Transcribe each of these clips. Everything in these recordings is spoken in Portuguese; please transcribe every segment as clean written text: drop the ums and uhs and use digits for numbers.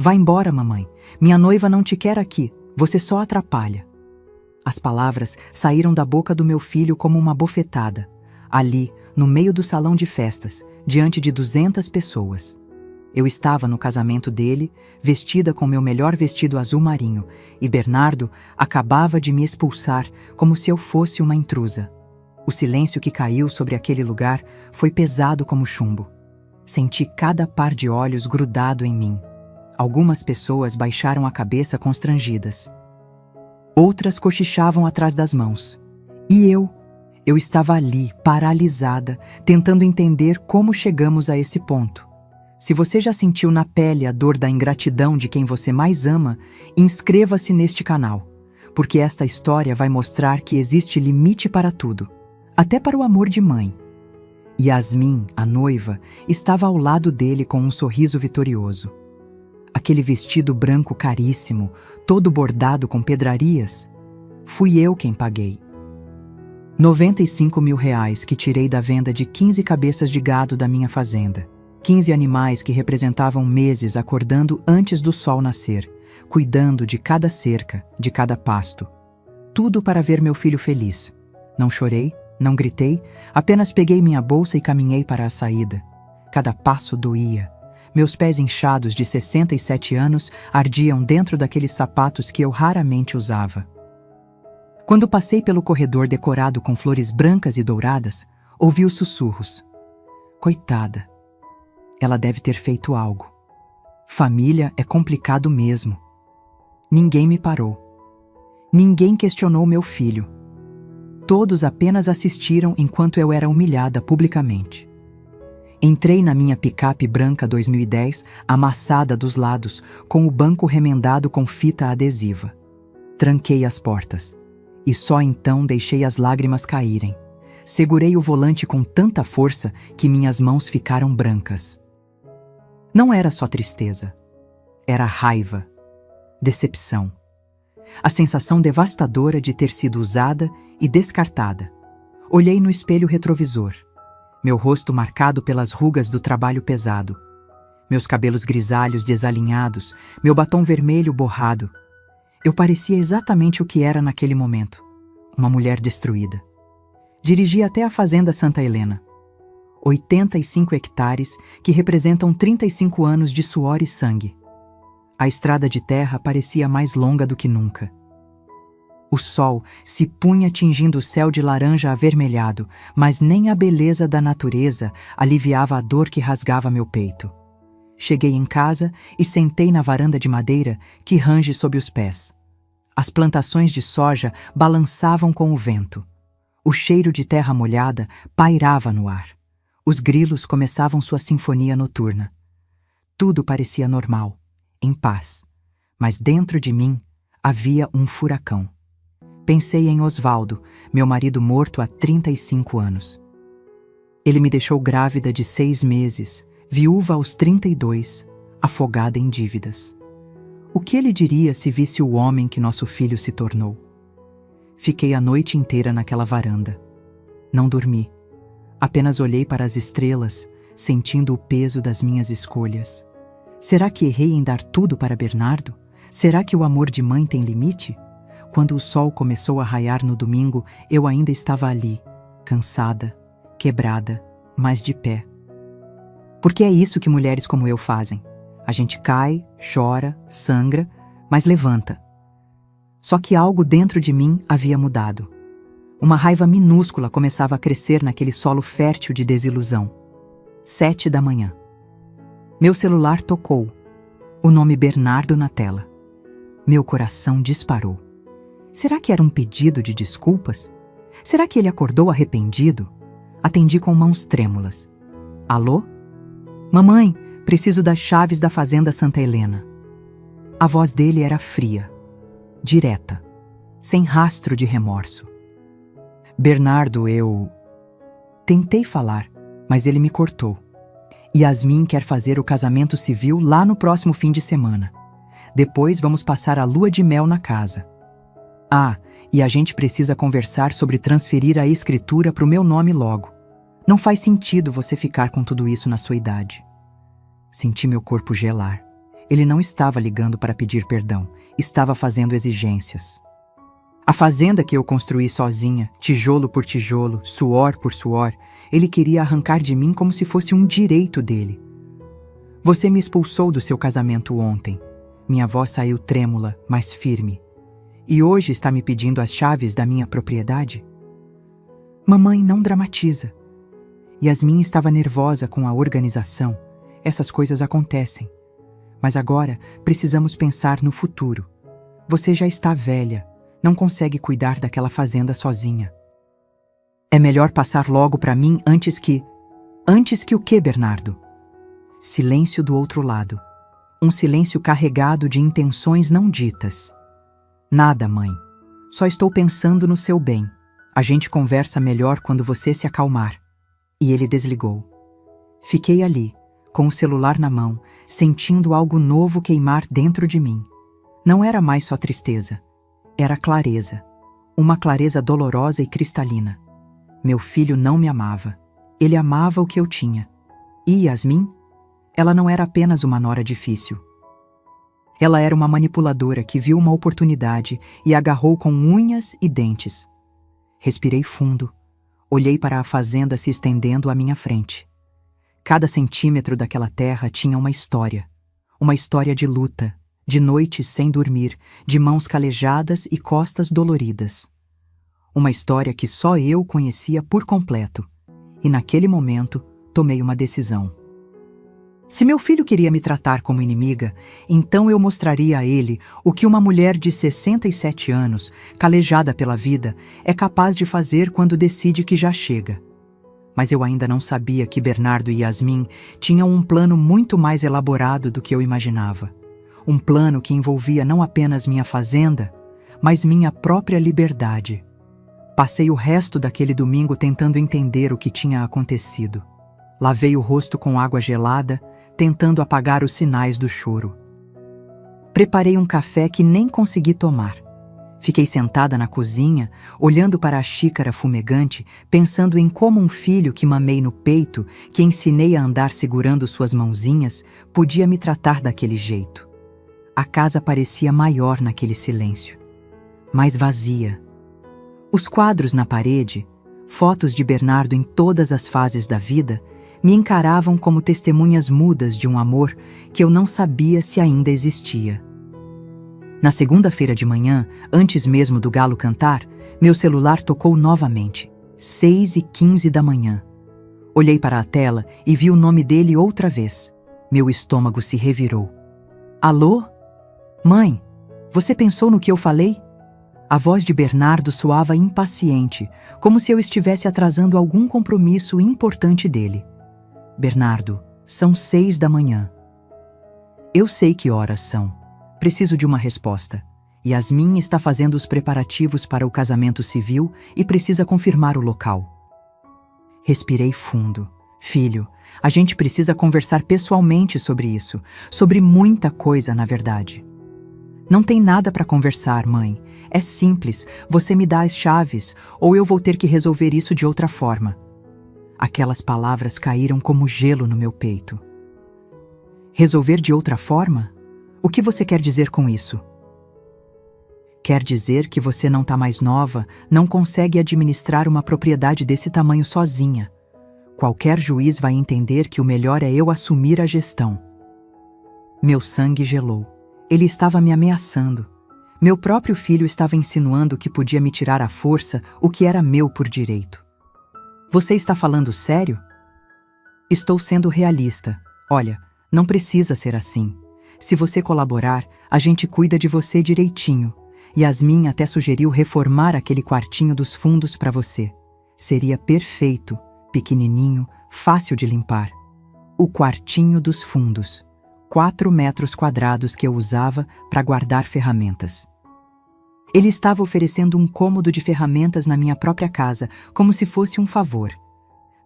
Vá embora, mamãe. Minha noiva não te quer aqui. Você só atrapalha. As palavras saíram da boca do meu filho como uma bofetada. Ali, no meio do salão de festas, diante de 200 pessoas. Eu estava no casamento dele, vestida com meu melhor vestido azul marinho, e Bernardo acabava de me expulsar como se eu fosse uma intrusa. O silêncio que caiu sobre aquele lugar foi pesado como chumbo. Senti cada par de olhos grudado em mim. Algumas pessoas baixaram a cabeça constrangidas. Outras cochichavam atrás das mãos. E eu estava ali, paralisada, tentando entender como chegamos a esse ponto. Se você já sentiu na pele a dor da ingratidão de quem você mais ama, inscreva-se neste canal, porque esta história vai mostrar que existe limite para tudo, até para o amor de mãe. Yasmin, a noiva, estava ao lado dele com um sorriso vitorioso. Aquele vestido branco caríssimo, todo bordado com pedrarias, fui eu quem paguei. R$ 95 mil que tirei da venda de 15 cabeças de gado da minha fazenda. 15 animais que representavam meses acordando antes do sol nascer, cuidando de cada cerca, de cada pasto. Tudo para ver meu filho feliz. Não chorei, não gritei, apenas peguei minha bolsa e caminhei para a saída. Cada passo doía. Meus pés inchados de 67 anos ardiam dentro daqueles sapatos que eu raramente usava. Quando passei pelo corredor decorado com flores brancas e douradas, ouvi os sussurros. Coitada. Ela deve ter feito algo. Família é complicado mesmo. Ninguém me parou. Ninguém questionou meu filho. Todos apenas assistiram enquanto eu era humilhada publicamente. Entrei na minha picape branca 2010, amassada dos lados, com o banco remendado com fita adesiva. Tranquei as portas. E só então deixei as lágrimas caírem. Segurei o volante com tanta força que minhas mãos ficaram brancas. Não era só tristeza. Era raiva, decepção. A sensação devastadora de ter sido usada e descartada. Olhei no espelho retrovisor. Meu rosto marcado pelas rugas do trabalho pesado. Meus cabelos grisalhos desalinhados, meu batom vermelho borrado. Eu parecia exatamente o que era naquele momento. Uma mulher destruída. Dirigi até a fazenda Santa Helena. 85 hectares que representam 35 anos de suor e sangue. A estrada de terra parecia mais longa do que nunca. O sol se punha tingindo o céu de laranja avermelhado, mas nem a beleza da natureza aliviava a dor que rasgava meu peito. Cheguei em casa e sentei na varanda de madeira que range sob os pés. As plantações de soja balançavam com o vento. O cheiro de terra molhada pairava no ar. Os grilos começavam sua sinfonia noturna. Tudo parecia normal, em paz. Mas dentro de mim havia um furacão. Pensei em Osvaldo, meu marido morto há 35 anos. Ele me deixou grávida de 6 meses, viúva aos 32, afogada em dívidas. O que ele diria se visse o homem que nosso filho se tornou? Fiquei a noite inteira naquela varanda. Não dormi. Apenas olhei para as estrelas, sentindo o peso das minhas escolhas. Será que errei em dar tudo para Bernardo? Será que o amor de mãe tem limite? Quando o sol começou a raiar no domingo, eu ainda estava ali, cansada, quebrada, mas de pé. Porque é isso que mulheres como eu fazem. A gente cai, chora, sangra, mas levanta. Só que algo dentro de mim havia mudado. Uma raiva minúscula começava a crescer naquele solo fértil de desilusão. 7 da manhã. Meu celular tocou. O nome Bernardo na tela. Meu coração disparou. Será que era um pedido de desculpas? Será que ele acordou arrependido? Atendi com mãos trêmulas. Alô? Mamãe, preciso das chaves da fazenda Santa Helena. A voz dele era fria, direta, sem rastro de remorso. Bernardo, eu... Tentei falar, mas ele me cortou. Yasmin quer fazer o casamento civil lá no próximo fim de semana. Depois vamos passar a lua de mel na casa. Ah, e a gente precisa conversar sobre transferir a escritura para o meu nome logo. Não faz sentido você ficar com tudo isso na sua idade. Senti meu corpo gelar. Ele não estava ligando para pedir perdão, estava fazendo exigências. A fazenda que eu construí sozinha, tijolo por tijolo, suor por suor, ele queria arrancar de mim como se fosse um direito dele. Você me expulsou do seu casamento ontem. Minha voz saiu trêmula, mas firme. E hoje está me pedindo as chaves da minha propriedade? Mamãe, não dramatiza. Yasmin estava nervosa com a organização. Essas coisas acontecem. Mas agora precisamos pensar no futuro. Você já está velha, não consegue cuidar daquela fazenda sozinha. É melhor passar logo para mim antes que... Antes que o quê, Bernardo? Silêncio do outro lado. Um silêncio carregado de intenções não ditas. Nada, mãe. Só estou pensando no seu bem. A gente conversa melhor quando você se acalmar. E ele desligou. Fiquei ali, com o celular na mão, sentindo algo novo queimar dentro de mim. Não era mais só tristeza. Era clareza. Uma clareza dolorosa e cristalina. Meu filho não me amava. Ele amava o que eu tinha. E Yasmin? Ela não era apenas uma nora difícil. Ela era uma manipuladora que viu uma oportunidade e agarrou com unhas e dentes. Respirei fundo. Olhei para a fazenda se estendendo à minha frente. Cada centímetro daquela terra tinha uma história. Uma história de luta, de noites sem dormir, de mãos calejadas e costas doloridas. Uma história que só eu conhecia por completo. E naquele momento, tomei uma decisão. Se meu filho queria me tratar como inimiga, então eu mostraria a ele o que uma mulher de 67 anos, calejada pela vida, é capaz de fazer quando decide que já chega. Mas eu ainda não sabia que Bernardo e Yasmin tinham um plano muito mais elaborado do que eu imaginava. Um plano que envolvia não apenas minha fazenda, mas minha própria liberdade. Passei o resto daquele domingo tentando entender o que tinha acontecido. Lavei o rosto com água gelada, tentando apagar os sinais do choro. Preparei um café que nem consegui tomar. Fiquei sentada na cozinha, olhando para a xícara fumegante, pensando em como um filho que mamei no peito, que ensinei a andar segurando suas mãozinhas, podia me tratar daquele jeito. A casa parecia maior naquele silêncio, mais vazia. Os quadros na parede, fotos de Bernardo em todas as fases da vida, me encaravam como testemunhas mudas de um amor que eu não sabia se ainda existia. Na segunda-feira de manhã, antes mesmo do galo cantar, meu celular tocou novamente. 6h15 da manhã. Olhei para a tela e vi o nome dele outra vez. Meu estômago se revirou. Alô? Mãe, você pensou no que eu falei? A voz de Bernardo soava impaciente, como se eu estivesse atrasando algum compromisso importante dele. Bernardo, são 6 da manhã. Eu sei que horas são. Preciso de uma resposta. Yasmin está fazendo os preparativos para o casamento civil e precisa confirmar o local. Respirei fundo. Filho, a gente precisa conversar pessoalmente sobre isso. Sobre muita coisa, na verdade. Não tem nada para conversar, mãe. É simples. Você me dá as chaves, ou eu vou ter que resolver isso de outra forma. Aquelas palavras caíram como gelo no meu peito. Resolver de outra forma? O que você quer dizer com isso? Quer dizer que você não está mais nova, não consegue administrar uma propriedade desse tamanho sozinha. Qualquer juiz vai entender que o melhor é eu assumir a gestão. Meu sangue gelou. Ele estava me ameaçando. Meu próprio filho estava insinuando que podia me tirar à força o que era meu por direito. Você está falando sério? Estou sendo realista. Olha, não precisa ser assim. Se você colaborar, a gente cuida de você direitinho. Yasmin até sugeriu reformar aquele quartinho dos fundos para você. Seria perfeito, pequenininho, fácil de limpar. O quartinho dos fundos. 4 metros quadrados que eu usava para guardar ferramentas. Ele estava oferecendo um cômodo de ferramentas na minha própria casa, como se fosse um favor.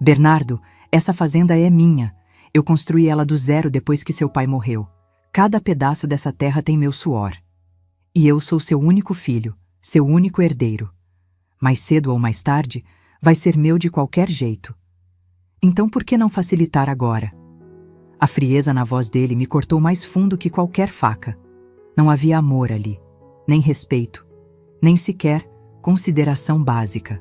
Bernardo, essa fazenda é minha. Eu construí ela do zero depois que seu pai morreu. Cada pedaço dessa terra tem meu suor. E eu sou seu único filho, seu único herdeiro. Mais cedo ou mais tarde, vai ser meu de qualquer jeito. Então por que não facilitar agora? A frieza na voz dele me cortou mais fundo que qualquer faca. Não havia amor ali, nem respeito, nem sequer consideração básica.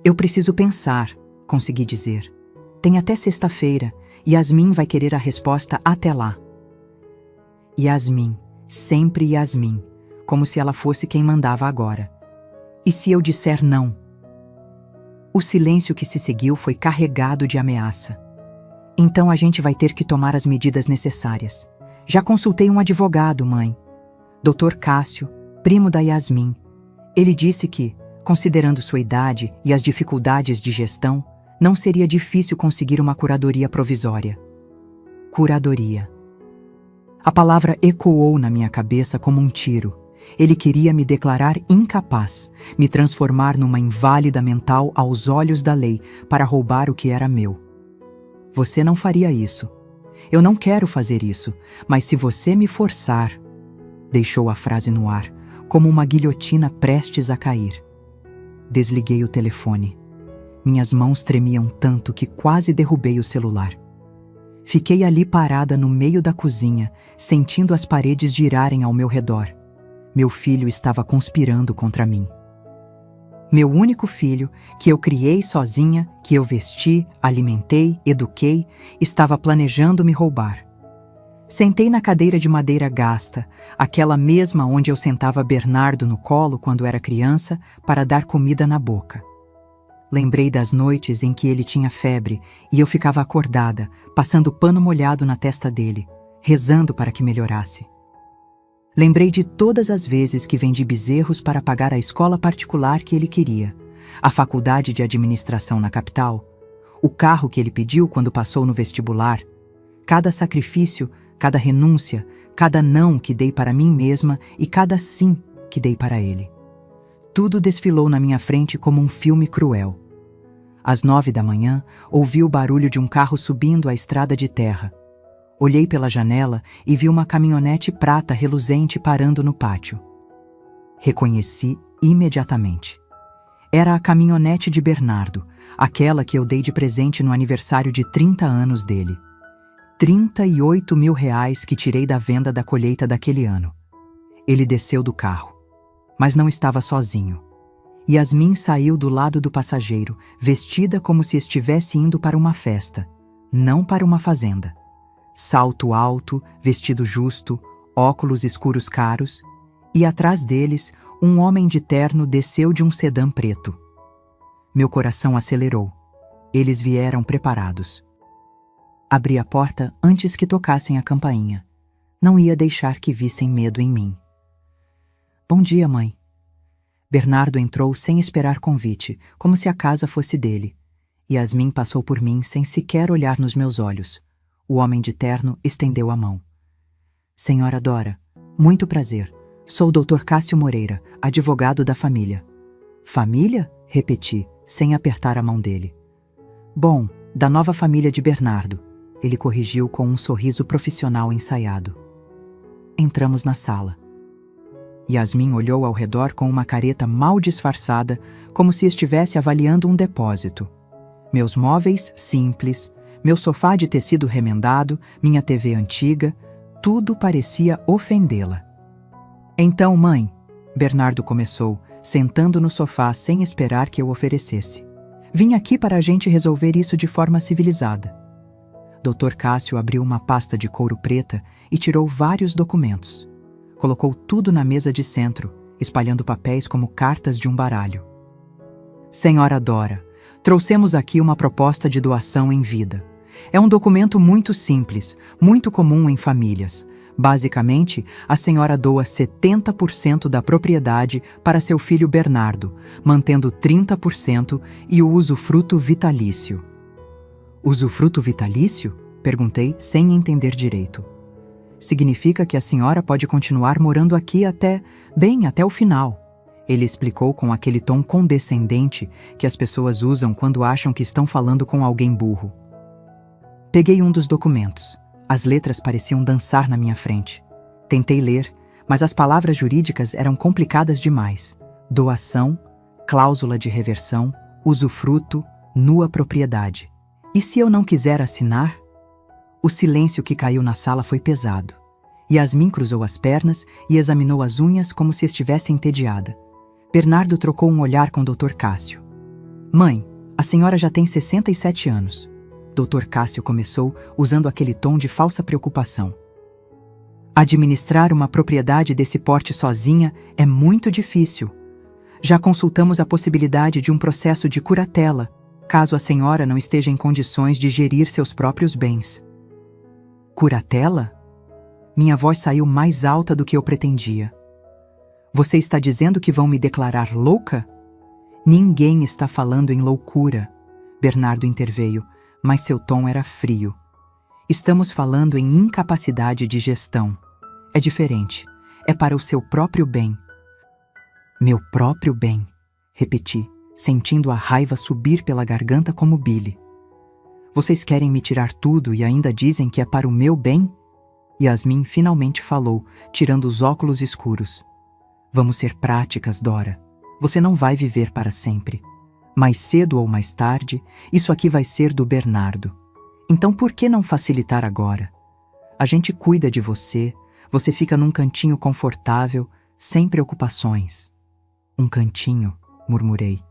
Eu preciso pensar, consegui dizer. Tem até sexta-feira, e Yasmin vai querer a resposta até lá. Yasmin, sempre Yasmin, como se ela fosse quem mandava agora. E se eu disser não? O silêncio que se seguiu foi carregado de ameaça. Então a gente vai ter que tomar as medidas necessárias. Já consultei um advogado, mãe. Dr. Cássio, primo da Yasmin. Ele disse que, considerando sua idade e as dificuldades de gestão, não seria difícil conseguir uma curadoria provisória. Curadoria. A palavra ecoou na minha cabeça como um tiro. Ele queria me declarar incapaz, me transformar numa inválida mental aos olhos da lei para roubar o que era meu. Você não faria isso. Eu não quero fazer isso, mas se você me forçar... Deixou a frase no ar, como uma guilhotina prestes a cair. Desliguei o telefone. Minhas mãos tremiam tanto que quase derrubei o celular. Fiquei ali parada no meio da cozinha, sentindo as paredes girarem ao meu redor. Meu filho estava conspirando contra mim. Meu único filho, que eu criei sozinha, que eu vesti, alimentei, eduquei, estava planejando me roubar. Sentei na cadeira de madeira gasta, aquela mesma onde eu sentava Bernardo no colo quando era criança, para dar comida na boca. Lembrei das noites em que ele tinha febre e eu ficava acordada, passando pano molhado na testa dele, rezando para que melhorasse. Lembrei de todas as vezes que vendi bezerros para pagar a escola particular que ele queria, a faculdade de administração na capital, o carro que ele pediu quando passou no vestibular, cada sacrifício, cada renúncia, cada não que dei para mim mesma e cada sim que dei para ele. Tudo desfilou na minha frente como um filme cruel. Às 9 da manhã, ouvi o barulho de um carro subindo a estrada de terra. Olhei pela janela e vi uma caminhonete prata reluzente parando no pátio. Reconheci imediatamente. Era a caminhonete de Bernardo, aquela que eu dei de presente no aniversário de 30 anos dele. 38 mil reais que tirei da venda da colheita daquele ano. Ele desceu do carro, mas não estava sozinho. Yasmin saiu do lado do passageiro, vestida como se estivesse indo para uma festa, não para uma fazenda. Salto alto, vestido justo, óculos escuros caros, e atrás deles, um homem de terno desceu de um sedã preto. Meu coração acelerou. Eles vieram preparados. Abri a porta antes que tocassem a campainha. Não ia deixar que vissem medo em mim. Bom dia, mãe. Bernardo entrou sem esperar convite, como se a casa fosse dele. Yasmin passou por mim sem sequer olhar nos meus olhos. O homem de terno estendeu a mão. Senhora Dora, muito prazer. Sou o Dr. Cássio Moreira, advogado da família. Família? Repeti, sem apertar a mão dele. Bom, da nova família de Bernardo. Ele corrigiu com um sorriso profissional ensaiado. Entramos na sala. Yasmin olhou ao redor com uma careta mal disfarçada, como se estivesse avaliando um depósito. Meus móveis, simples, meu sofá de tecido remendado, minha TV antiga, tudo parecia ofendê-la. Então, mãe, Bernardo começou, sentando no sofá sem esperar que eu oferecesse. Vim aqui para a gente resolver isso de forma civilizada. Dr. Cássio abriu uma pasta de couro preta e tirou vários documentos. Colocou tudo na mesa de centro, espalhando papéis como cartas de um baralho. Senhora Dora, trouxemos aqui uma proposta de doação em vida. É um documento muito simples, muito comum em famílias. Basicamente, a senhora doa 70% da propriedade para seu filho Bernardo, mantendo 30% e o usufruto vitalício. Usufruto vitalício? Perguntei, sem entender direito. Significa que a senhora pode continuar morando aqui até o final. Ele explicou com aquele tom condescendente que as pessoas usam quando acham que estão falando com alguém burro. Peguei um dos documentos. As letras pareciam dançar na minha frente. Tentei ler, mas as palavras jurídicas eram complicadas demais. Doação, cláusula de reversão, usufruto, nua propriedade. E se eu não quiser assinar? O silêncio que caiu na sala foi pesado. Yasmin cruzou as pernas e examinou as unhas como se estivesse entediada. Bernardo trocou um olhar com Dr. Cássio. Mãe, a senhora já tem 67 anos. Dr. Cássio começou usando aquele tom de falsa preocupação. Administrar uma propriedade desse porte sozinha é muito difícil. Já consultamos a possibilidade de um processo de curatela, caso a senhora não esteja em condições de gerir seus próprios bens. Curatela? Minha voz saiu mais alta do que eu pretendia. Você está dizendo que vão me declarar louca? Ninguém está falando em loucura. Bernardo interveio, mas seu tom era frio. Estamos falando em incapacidade de gestão. É diferente. É para o seu próprio bem. Meu próprio bem, repeti, sentindo a raiva subir pela garganta como bile. Vocês querem me tirar tudo e ainda dizem que é para o meu bem? Yasmin finalmente falou, tirando os óculos escuros. Vamos ser práticas, Dora. Você não vai viver para sempre. Mais cedo ou mais tarde, isso aqui vai ser do Bernardo. Então por que não facilitar agora? A gente cuida de você, você fica num cantinho confortável, sem preocupações. Um cantinho, murmurei,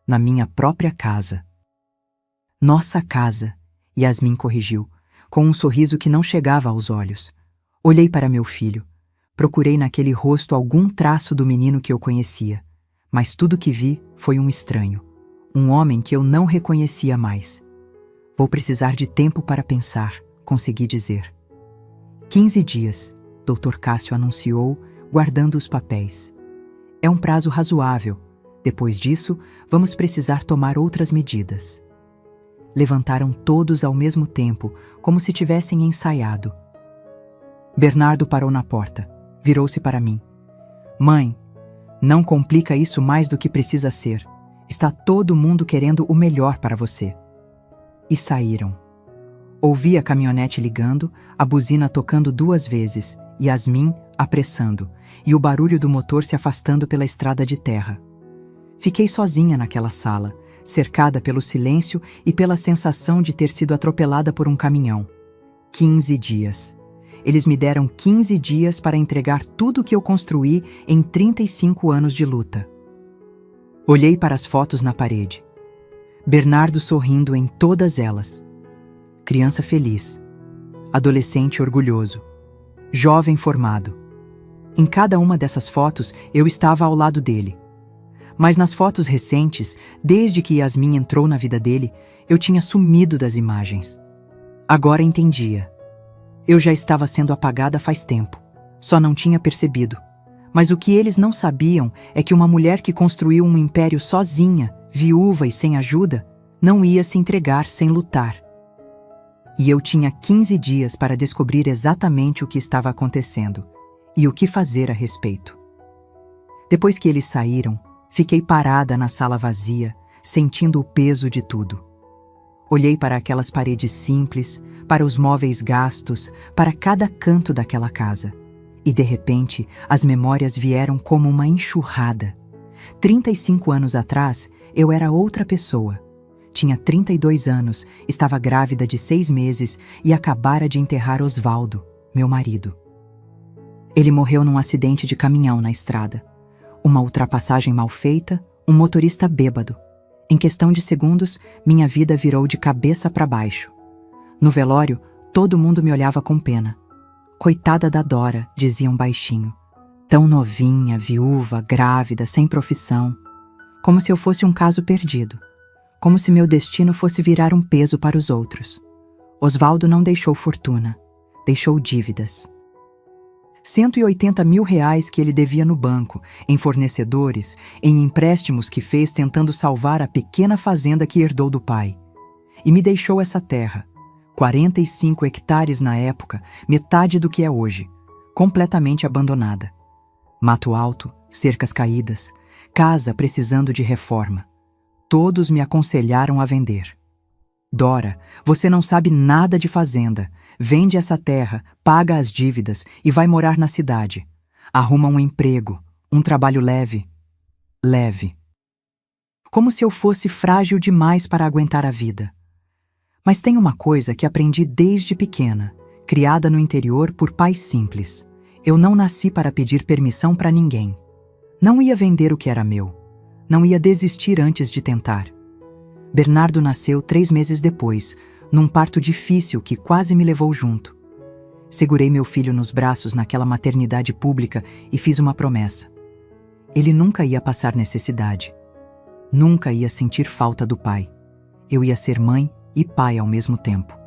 na minha própria casa. Nossa casa, Yasmin corrigiu, com um sorriso que não chegava aos olhos. Olhei para meu filho. Procurei naquele rosto algum traço do menino que eu conhecia, mas tudo que vi foi um estranho, um homem que eu não reconhecia mais. Vou precisar de tempo para pensar, consegui dizer. 15 dias, Dr. Cássio anunciou, guardando os papéis. É um prazo razoável. Depois disso, vamos precisar tomar outras medidas. Levantaram todos ao mesmo tempo, como se tivessem ensaiado. Bernardo parou na porta. Virou-se para mim. Mãe, não complica isso mais do que precisa ser. Está todo mundo querendo o melhor para você. E saíram. Ouvi a caminhonete ligando, a buzina tocando 2 vezes, Yasmin apressando, e o barulho do motor se afastando pela estrada de terra. Fiquei sozinha naquela sala, cercada pelo silêncio e pela sensação de ter sido atropelada por um caminhão. 15 dias. Eles me deram 15 dias para entregar tudo o que eu construí em 35 anos de luta. Olhei para as fotos na parede. Bernardo sorrindo em todas elas. Criança feliz. Adolescente orgulhoso. Jovem formado. Em cada uma dessas fotos eu estava ao lado dele. Mas nas fotos recentes, desde que Yasmin entrou na vida dele, eu tinha sumido das imagens. Agora entendia. Eu já estava sendo apagada faz tempo. Só não tinha percebido. Mas o que eles não sabiam é que uma mulher que construiu um império sozinha, viúva e sem ajuda, não ia se entregar sem lutar. E eu tinha 15 dias para descobrir exatamente o que estava acontecendo e o que fazer a respeito. Depois que eles saíram, fiquei parada na sala vazia, sentindo o peso de tudo. Olhei para aquelas paredes simples, para os móveis gastos, para cada canto daquela casa. E, de repente, as memórias vieram como uma enxurrada. 35 anos atrás, eu era outra pessoa. Tinha 32 anos, estava grávida de 6 meses e acabara de enterrar Osvaldo, meu marido. Ele morreu num acidente de caminhão na estrada. Uma ultrapassagem mal feita, um motorista bêbado. Em questão de segundos, minha vida virou de cabeça para baixo. No velório, todo mundo me olhava com pena. Coitada da Dora, diziam baixinho. Tão novinha, viúva, grávida, sem profissão. Como se eu fosse um caso perdido. Como se meu destino fosse virar um peso para os outros. Osvaldo não deixou fortuna. Deixou dívidas. 180 mil reais que ele devia no banco, em fornecedores, em empréstimos que fez tentando salvar a pequena fazenda que herdou do pai. E me deixou essa terra, 45 hectares na época, metade do que é hoje, completamente abandonada. Mato alto, cercas caídas, casa precisando de reforma. Todos me aconselharam a vender. Dora, você não sabe nada de fazenda. Vende essa terra, paga as dívidas e vai morar na cidade. Arruma um emprego, um trabalho leve. Leve. Como se eu fosse frágil demais para aguentar a vida. Mas tem uma coisa que aprendi desde pequena, criada no interior por pais simples. Eu não nasci para pedir permissão para ninguém. Não ia vender o que era meu. Não ia desistir antes de tentar. Bernardo nasceu 3 meses depois, num parto difícil que quase me levou junto. Segurei meu filho nos braços naquela maternidade pública e fiz uma promessa. Ele nunca ia passar necessidade. Nunca ia sentir falta do pai. Eu ia ser mãe e pai ao mesmo tempo.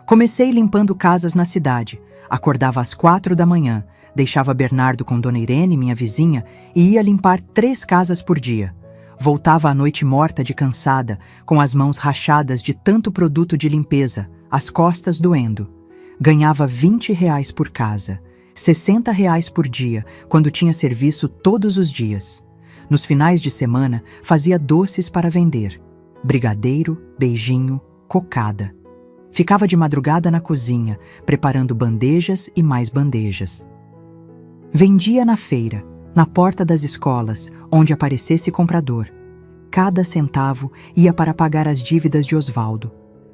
Comecei limpando casas na cidade. Acordava às 4 da manhã, deixava Bernardo com Dona Irene, minha vizinha, e ia limpar 3 casas por dia. Voltava à noite morta de cansada, com as mãos rachadas de tanto produto de limpeza, as costas doendo. Ganhava R$ 20 por casa, R$ 60 por dia, quando tinha serviço todos os dias. Nos finais de semana, fazia doces para vender. Brigadeiro, beijinho, cocada. Ficava de madrugada na cozinha, preparando bandejas e mais bandejas. Vendia na feira, na porta das escolas, onde aparecesse comprador. Cada centavo ia para pagar as dívidas de Osvaldo.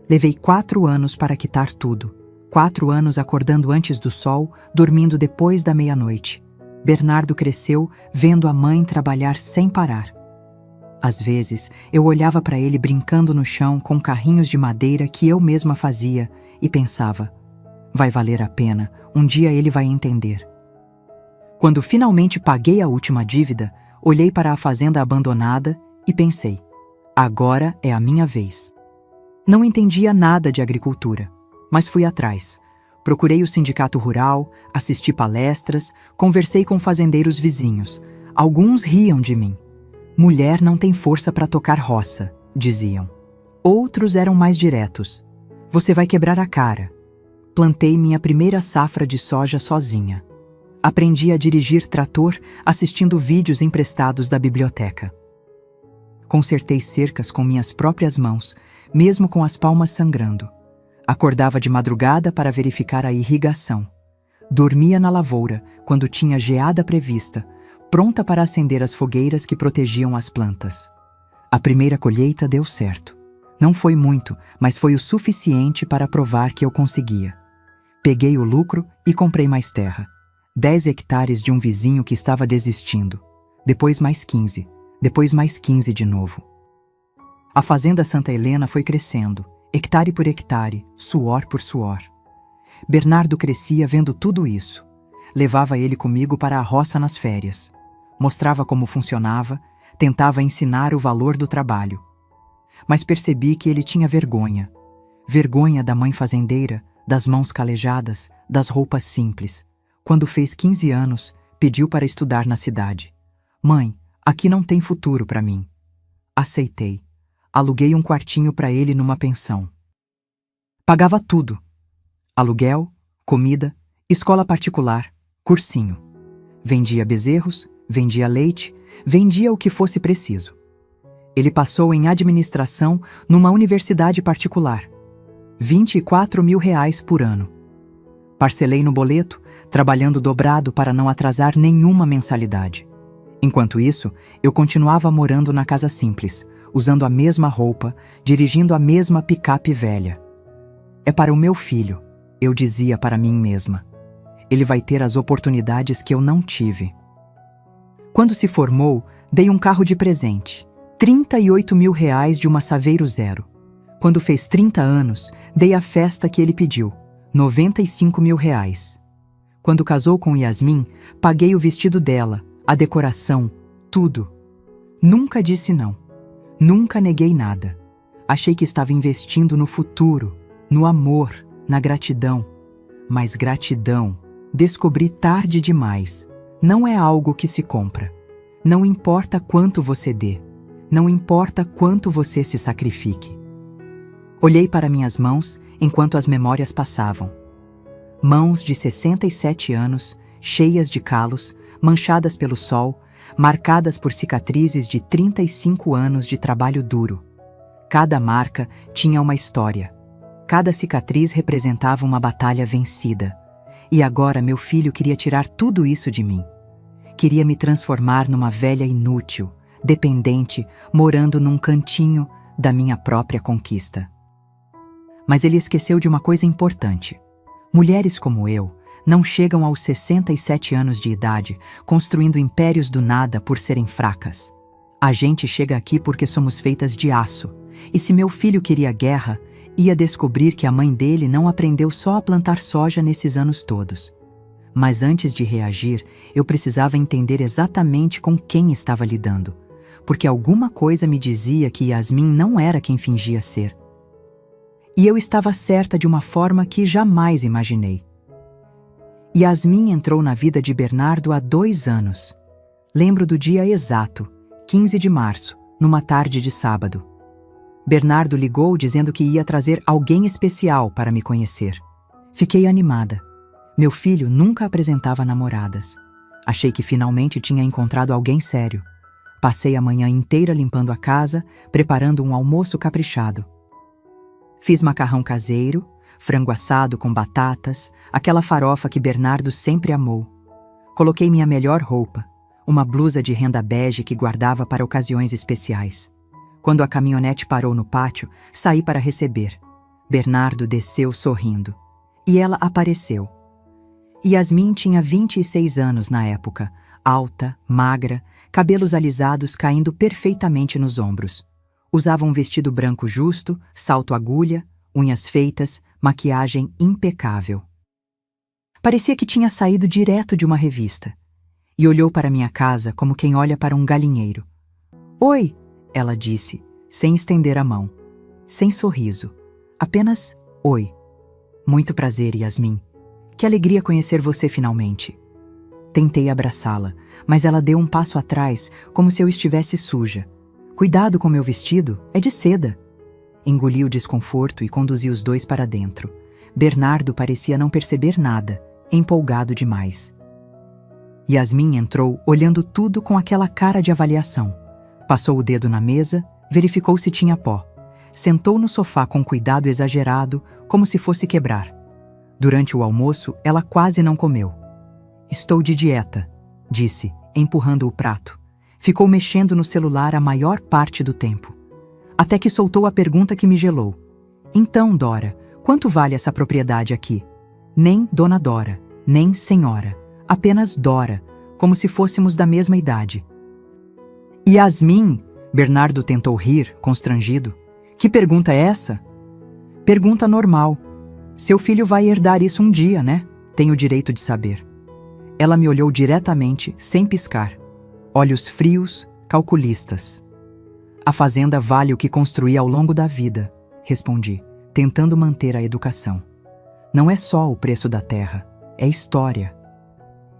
Levei 4 anos para quitar tudo. 4 anos acordando antes do sol, dormindo depois da meia-noite. Bernardo cresceu vendo a mãe trabalhar sem parar. Às vezes, eu olhava para ele brincando no chão com carrinhos de madeira que eu mesma fazia e pensava, vai valer a pena, um dia ele vai entender. Quando finalmente paguei a última dívida, olhei para a fazenda abandonada e pensei, agora é a minha vez. Não entendia nada de agricultura, mas fui atrás. Procurei o sindicato rural, assisti palestras, conversei com fazendeiros vizinhos. Alguns riam de mim. Mulher não tem força para tocar roça, diziam. Outros eram mais diretos. Você vai quebrar a cara. Plantei minha primeira safra de soja sozinha. Aprendi a dirigir trator assistindo vídeos emprestados da biblioteca. Consertei cercas com minhas próprias mãos, mesmo com as palmas sangrando. Acordava de madrugada para verificar a irrigação. Dormia na lavoura quando tinha geada prevista, pronta para acender as fogueiras que protegiam as plantas. A primeira colheita deu certo. Não foi muito, mas foi o suficiente para provar que eu conseguia. Peguei o lucro e comprei mais terra. 10 hectares de um vizinho que estava desistindo. Depois mais 15. Depois mais 15 de novo. A fazenda Santa Helena foi crescendo, hectare por hectare, suor por suor. Bernardo crescia vendo tudo isso. Levava ele comigo para a roça nas férias. Mostrava como funcionava, tentava ensinar o valor do trabalho. Mas percebi que ele tinha vergonha. Vergonha da mãe fazendeira, das mãos calejadas, das roupas simples. Quando fez 15 anos, pediu para estudar na cidade. Mãe, aqui não tem futuro para mim. Aceitei. Aluguei um quartinho para ele numa pensão. Pagava tudo. Aluguel, comida, escola particular, cursinho. Vendia bezerros, vendia leite, vendia o que fosse preciso. Ele passou em administração numa universidade particular. R$ 24.000 por ano. Parcelei no boleto, trabalhando dobrado para não atrasar nenhuma mensalidade. Enquanto isso, eu continuava morando na casa simples, usando a mesma roupa, dirigindo a mesma picape velha. É para o meu filho, eu dizia para mim mesma. Ele vai ter as oportunidades que eu não tive. Quando se formou, dei um carro de presente. R$ 38.000 de uma Saveiro Zero. Quando fez 30 anos, dei a festa que ele pediu. R$ 95.000. Quando casou com Yasmin, paguei o vestido dela, a decoração, tudo. Nunca disse não. Nunca neguei nada. Achei que estava investindo no futuro, no amor, na gratidão. Mas gratidão, descobri tarde demais. Não é algo que se compra. Não importa quanto você dê. Não importa quanto você se sacrifique. Olhei para minhas mãos enquanto as memórias passavam. Mãos de 67 anos, cheias de calos, manchadas pelo sol, marcadas por cicatrizes de 35 anos de trabalho duro. Cada marca tinha uma história. Cada cicatriz representava uma batalha vencida. E agora meu filho queria tirar tudo isso de mim. Queria me transformar numa velha inútil, dependente, morando num cantinho da minha própria conquista. Mas ele esqueceu de uma coisa importante. Mulheres como eu não chegam aos 67 anos de idade construindo impérios do nada por serem fracas. A gente chega aqui porque somos feitas de aço. E se meu filho queria guerra, ia descobrir que a mãe dele não aprendeu só a plantar soja nesses anos todos. Mas antes de reagir, eu precisava entender exatamente com quem estava lidando, porque alguma coisa me dizia que Yasmin não era quem fingia ser. E eu estava certa de uma forma que jamais imaginei. Yasmin entrou na vida de Bernardo há 2 anos. Lembro do dia exato, 15 de março, numa tarde de sábado. Bernardo ligou dizendo que ia trazer alguém especial para me conhecer. Fiquei animada. Meu filho nunca apresentava namoradas. Achei que finalmente tinha encontrado alguém sério. Passei a manhã inteira limpando a casa, preparando um almoço caprichado. Fiz macarrão caseiro, frango assado com batatas, aquela farofa que Bernardo sempre amou. Coloquei minha melhor roupa, uma blusa de renda bege que guardava para ocasiões especiais. Quando a caminhonete parou no pátio, saí para receber. Bernardo desceu sorrindo. E ela apareceu. Yasmin tinha 26 anos na época, alta, magra, cabelos alisados caindo perfeitamente nos ombros. Usava um vestido branco justo, salto agulha, unhas feitas, maquiagem impecável. Parecia que tinha saído direto de uma revista. E olhou para minha casa como quem olha para um galinheiro. "Oi!", ela disse, sem estender a mão. Sem sorriso. Apenas "oi". "Muito prazer, Yasmin. Que alegria conhecer você finalmente." Tentei abraçá-la, mas ela deu um passo atrás, como se eu estivesse suja. "Cuidado com meu vestido, é de seda." Engoli o desconforto e conduzi os dois para dentro. Bernardo parecia não perceber nada, empolgado demais. Yasmin entrou olhando tudo com aquela cara de avaliação. Passou o dedo na mesa, verificou se tinha pó. Sentou no sofá com cuidado exagerado, como se fosse quebrar. Durante o almoço, ela quase não comeu. "Estou de dieta", disse, empurrando o prato. Ficou mexendo no celular a maior parte do tempo. Até que soltou a pergunta que me gelou. "Então, Dora, quanto vale essa propriedade aqui?" Nem Dona Dora, nem senhora. Apenas Dora, como se fôssemos da mesma idade. "Yasmin", Bernardo tentou rir, constrangido. "Que pergunta é essa?" "Pergunta normal. Seu filho vai herdar isso um dia, né? Tenho o direito de saber." Ela me olhou diretamente, sem piscar. Olhos frios, calculistas. "A fazenda vale o que construí ao longo da vida", respondi, tentando manter a educação. "Não é só o preço da terra, é história."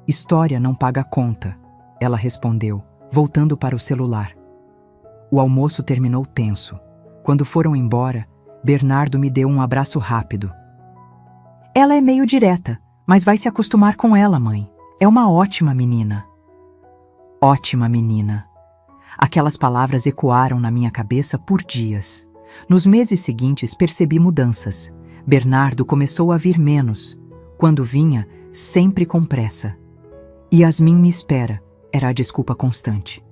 "História não paga conta", ela respondeu, voltando para o celular. O almoço terminou tenso. Quando foram embora, Bernardo me deu um abraço rápido. "Ela é meio direta, mas vai se acostumar com ela, mãe. É uma ótima menina." Ótima menina. Aquelas palavras ecoaram na minha cabeça por dias. Nos meses seguintes percebi mudanças. Bernardo começou a vir menos. Quando vinha, sempre com pressa. "Yasmin me espera", era a desculpa constante.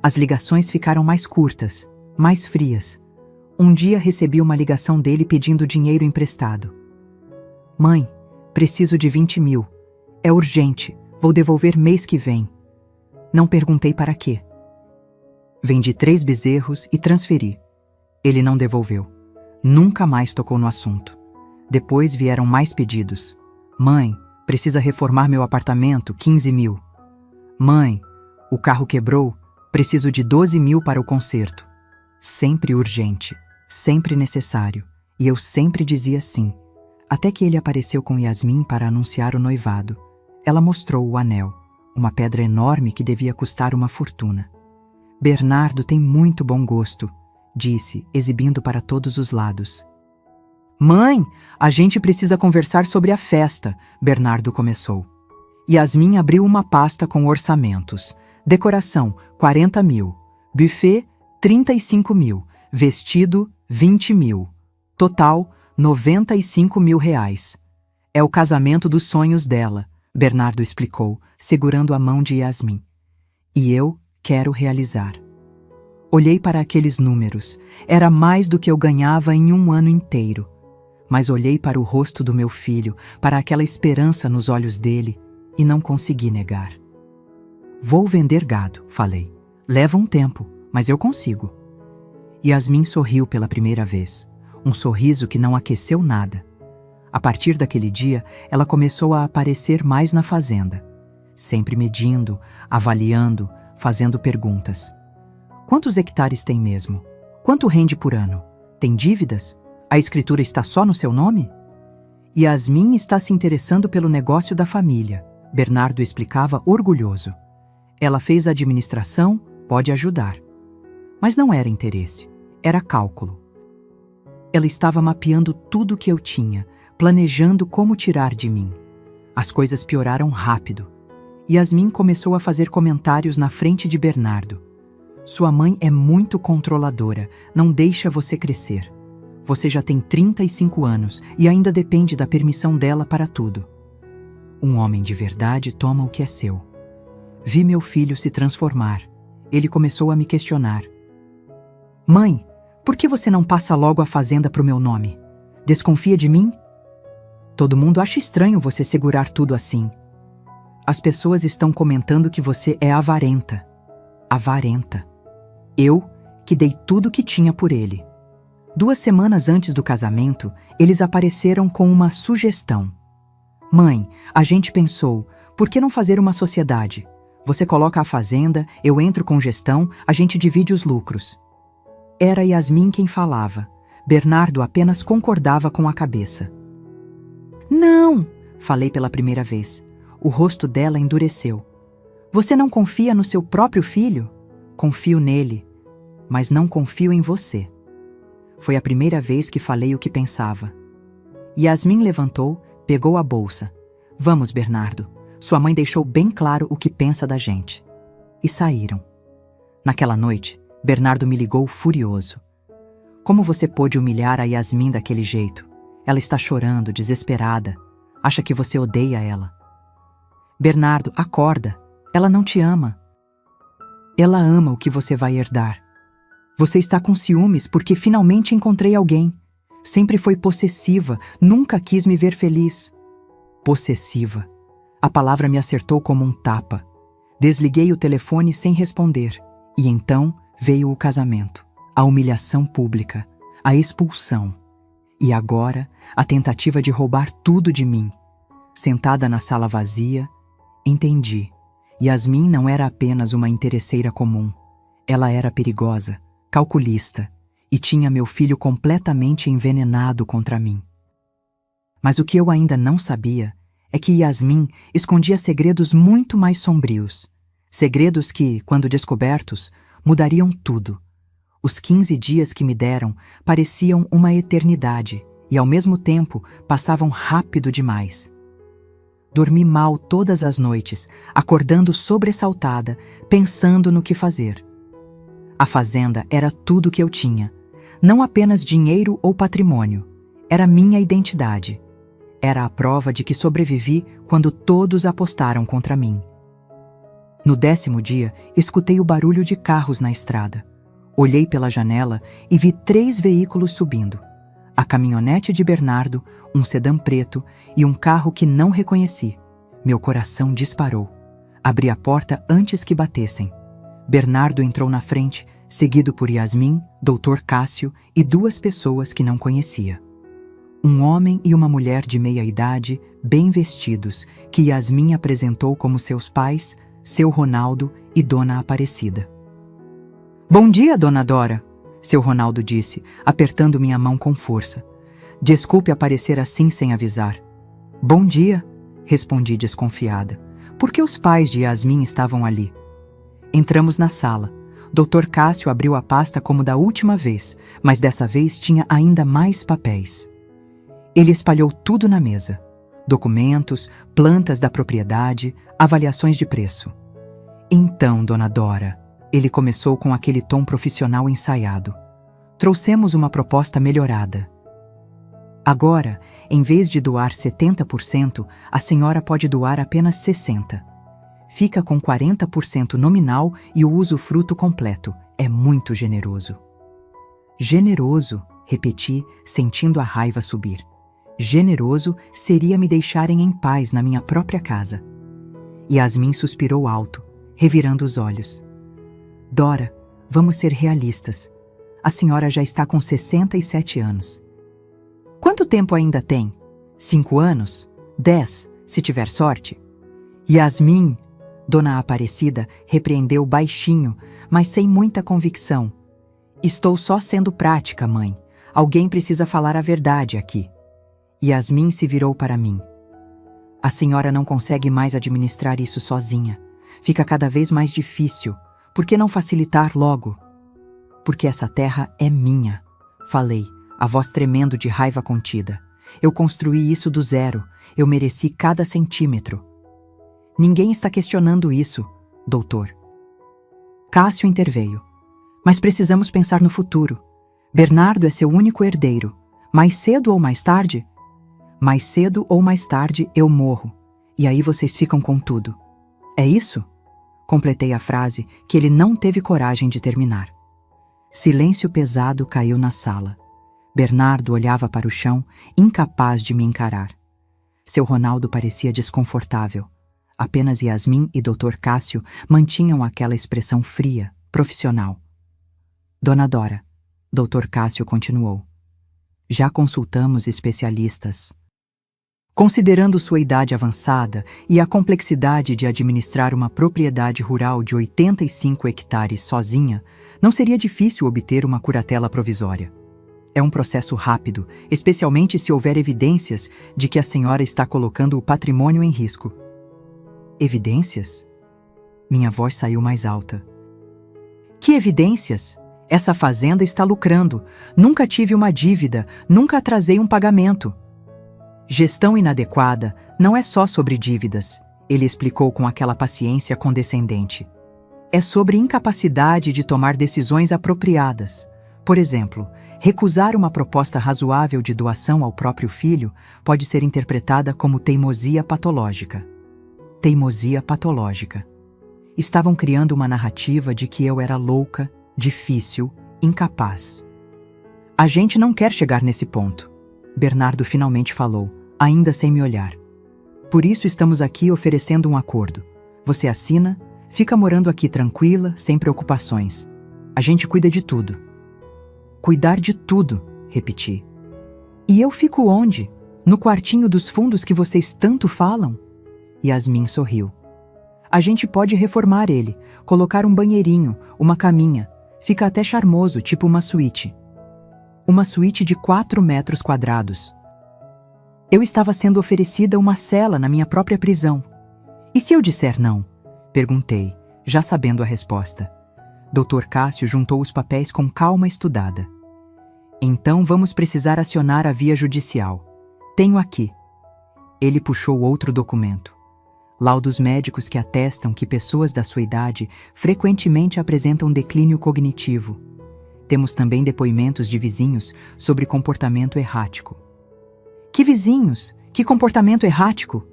As ligações ficaram mais curtas, mais frias. Um dia recebi uma ligação dele pedindo dinheiro emprestado. "Mãe, preciso de 20 mil. É urgente, vou devolver mês que vem." Não perguntei para quê. Vendi 3 bezerros e transferi. Ele não devolveu. Nunca mais tocou no assunto. Depois vieram mais pedidos. "Mãe, precisa reformar meu apartamento, 15 mil. Mãe, o carro quebrou, preciso de 12 mil para o conserto." Sempre urgente, sempre necessário, e eu sempre dizia sim. Até que ele apareceu com Yasmin para anunciar o noivado. Ela mostrou o anel, uma pedra enorme que devia custar uma fortuna. "Bernardo tem muito bom gosto", disse, exibindo para todos os lados. "Mãe, a gente precisa conversar sobre a festa", Bernardo começou. Yasmin abriu uma pasta com orçamentos. Decoração, 40 mil. Buffet, 35 mil. Vestido, 20 mil. Total, 95 mil reais. "É o casamento dos sonhos dela", Bernardo explicou, segurando a mão de Yasmin. "E eu quero realizar." Olhei para aqueles números. Era mais do que eu ganhava em um ano inteiro. mas olhei para o rosto do meu filho, para aquela esperança nos olhos dele, e não consegui negar. Vou vender gado, falei. Leva um tempo, mas eu consigo. Yasmin sorriu pela primeira vez, um sorriso que não aqueceu nada. A partir daquele dia, ela começou a aparecer mais na fazenda, sempre medindo, avaliando, fazendo perguntas. Quantos hectares tem mesmo? Quanto rende por ano? Tem dívidas? A escritura está só no seu nome? Yasmin está se interessando pelo negócio da família, Bernardo explicava orgulhoso. Ela fez administração, pode ajudar. Mas não era interesse, era cálculo. Ela estava mapeando tudo o que eu tinha, planejando como tirar de mim. As coisas pioraram rápido. Yasmin começou a fazer comentários na frente de Bernardo. Sua mãe é muito controladora, não deixa você crescer. Você já tem 35 anos e ainda depende da permissão dela para tudo. Um homem de verdade toma o que é seu. Vi meu filho se transformar. Ele começou a me questionar. Mãe, por que você não passa logo a fazenda para o meu nome? Desconfia de mim? Todo mundo acha estranho você segurar tudo assim. As pessoas estão comentando que você é avarenta. Avarenta. Eu, que dei tudo que tinha por ele. 2 semanas antes do casamento, eles apareceram com uma sugestão. Mãe, a gente pensou, por que não fazer uma sociedade? Você coloca a fazenda, eu entro com gestão, a gente divide os lucros. Era Yasmin quem falava. Bernardo apenas concordava com a cabeça. Não, falei pela primeira vez. O rosto dela endureceu. Você não confia no seu próprio filho? Confio nele, mas não confio em você. Foi a primeira vez que falei o que pensava. Yasmin levantou, pegou a bolsa. Vamos, Bernardo. Sua mãe deixou bem claro o que pensa da gente. E saíram. Naquela noite, Bernardo me ligou furioso. Como você pôde humilhar a Yasmin daquele jeito? Ela está chorando, desesperada. Acha que você odeia ela. Bernardo, acorda. Ela não te ama. Ela ama o que você vai herdar. Você está com ciúmes porque finalmente encontrei alguém. Sempre foi possessiva, nunca quis me ver feliz. Possessiva. A palavra me acertou como um tapa. Desliguei o telefone sem responder. E então veio o casamento, a humilhação pública, a expulsão. E agora, a tentativa de roubar tudo de mim. Sentada na sala vazia, entendi. Yasmin não era apenas uma interesseira comum. Ela era perigosa, calculista, e tinha meu filho completamente envenenado contra mim. Mas o que eu ainda não sabia é que Yasmin escondia segredos muito mais sombrios. Segredos que, quando descobertos, mudariam tudo. Os 15 dias que me deram pareciam uma eternidade e, ao mesmo tempo, passavam rápido demais. Dormi mal todas as noites, acordando sobressaltada, pensando no que fazer. A fazenda era tudo que eu tinha. Não apenas dinheiro ou patrimônio. Era minha identidade. Era a prova de que sobrevivi quando todos apostaram contra mim. No 10º dia, escutei o barulho de carros na estrada. Olhei pela janela e vi 3 veículos subindo. A caminhonete de Bernardo, um sedã preto e um carro que não reconheci. Meu coração disparou. Abri a porta antes que batessem. Bernardo entrou na frente, seguido por Yasmin, Dr. Cássio e 2 pessoas que não conhecia. Um homem e uma mulher de meia-idade, bem vestidos, que Yasmin apresentou como seus pais, seu Ronaldo e Dona Aparecida. Bom dia, Dona Dora, seu Ronaldo disse, apertando minha mão com força. Desculpe aparecer assim sem avisar. Bom dia, respondi desconfiada. Por que os pais de Yasmin estavam ali? Entramos na sala. Dr. Cássio abriu a pasta como da última vez, mas dessa vez tinha ainda mais papéis. Ele espalhou tudo na mesa. Documentos, plantas da propriedade, avaliações de preço. Então, Dona Dora, ele começou com aquele tom profissional ensaiado. Trouxemos uma proposta melhorada. Agora, em vez de doar 70%, a senhora pode doar apenas 60%. Fica com 40% nominal e o usufruto completo. É muito generoso. Generoso, repeti, sentindo a raiva subir. Generoso seria me deixarem em paz na minha própria casa. Yasmin suspirou alto, revirando os olhos. Dora, vamos ser realistas. A senhora já está com 67 anos. Quanto tempo ainda tem? 5 anos? 10, se tiver sorte? Yasmin, Dona Aparecida repreendeu baixinho, mas sem muita convicção. Estou só sendo prática, mãe. Alguém precisa falar a verdade aqui. Yasmin se virou para mim. A senhora não consegue mais administrar isso sozinha. Fica cada vez mais difícil. Por que não facilitar logo? Porque essa terra é minha, falei, a voz tremendo de raiva contida. Eu construí isso do zero. Eu mereci cada centímetro. Ninguém está questionando isso, doutor. Cássio interveio. Mas precisamos pensar no futuro. Bernardo é seu único herdeiro. Mais cedo ou mais tarde? Mais cedo ou mais tarde eu morro. E aí vocês ficam com tudo. É isso? Completei a frase que ele não teve coragem de terminar. Silêncio pesado caiu na sala. Bernardo olhava para o chão, incapaz de me encarar. Seu Ronaldo parecia desconfortável. Apenas Yasmin e Dr. Cássio mantinham aquela expressão fria, profissional. Dona Dora, Dr. Cássio continuou. Já consultamos especialistas. Considerando sua idade avançada e a complexidade de administrar uma propriedade rural de 85 hectares sozinha, não seria difícil obter uma curatela provisória. É um processo rápido, especialmente se houver evidências de que a senhora está colocando o patrimônio em risco. Evidências? Minha voz saiu mais alta. Que evidências? Essa fazenda está lucrando. Nunca tive uma dívida, nunca atrasei um pagamento. Gestão inadequada não é só sobre dívidas, ele explicou com aquela paciência condescendente. É sobre incapacidade de tomar decisões apropriadas. Por exemplo, recusar uma proposta razoável de doação ao próprio filho pode ser interpretada como teimosia patológica. Teimosia patológica. Estavam criando uma narrativa de que eu era louca, difícil, incapaz. A gente não quer chegar nesse ponto. Bernardo finalmente falou, ainda sem me olhar. Por isso estamos aqui oferecendo um acordo. Você assina, fica morando aqui tranquila, sem preocupações. A gente cuida de tudo. Cuidar de tudo, repeti. E eu fico onde? No quartinho dos fundos que vocês tanto falam? Yasmin sorriu. A gente pode reformar ele, colocar um banheirinho, uma caminha. Fica até charmoso, tipo uma suíte. Uma suíte de 4 metros quadrados. Eu estava sendo oferecida uma cela na minha própria prisão. E se eu disser não? Perguntei, já sabendo a resposta. Dr. Cássio juntou os papéis com calma estudada. Então vamos precisar acionar a via judicial. Tenho aqui. Ele puxou outro documento. Laudos médicos que atestam que pessoas da sua idade frequentemente apresentam declínio cognitivo. Temos também depoimentos de vizinhos sobre comportamento errático. Que vizinhos? Que comportamento errático?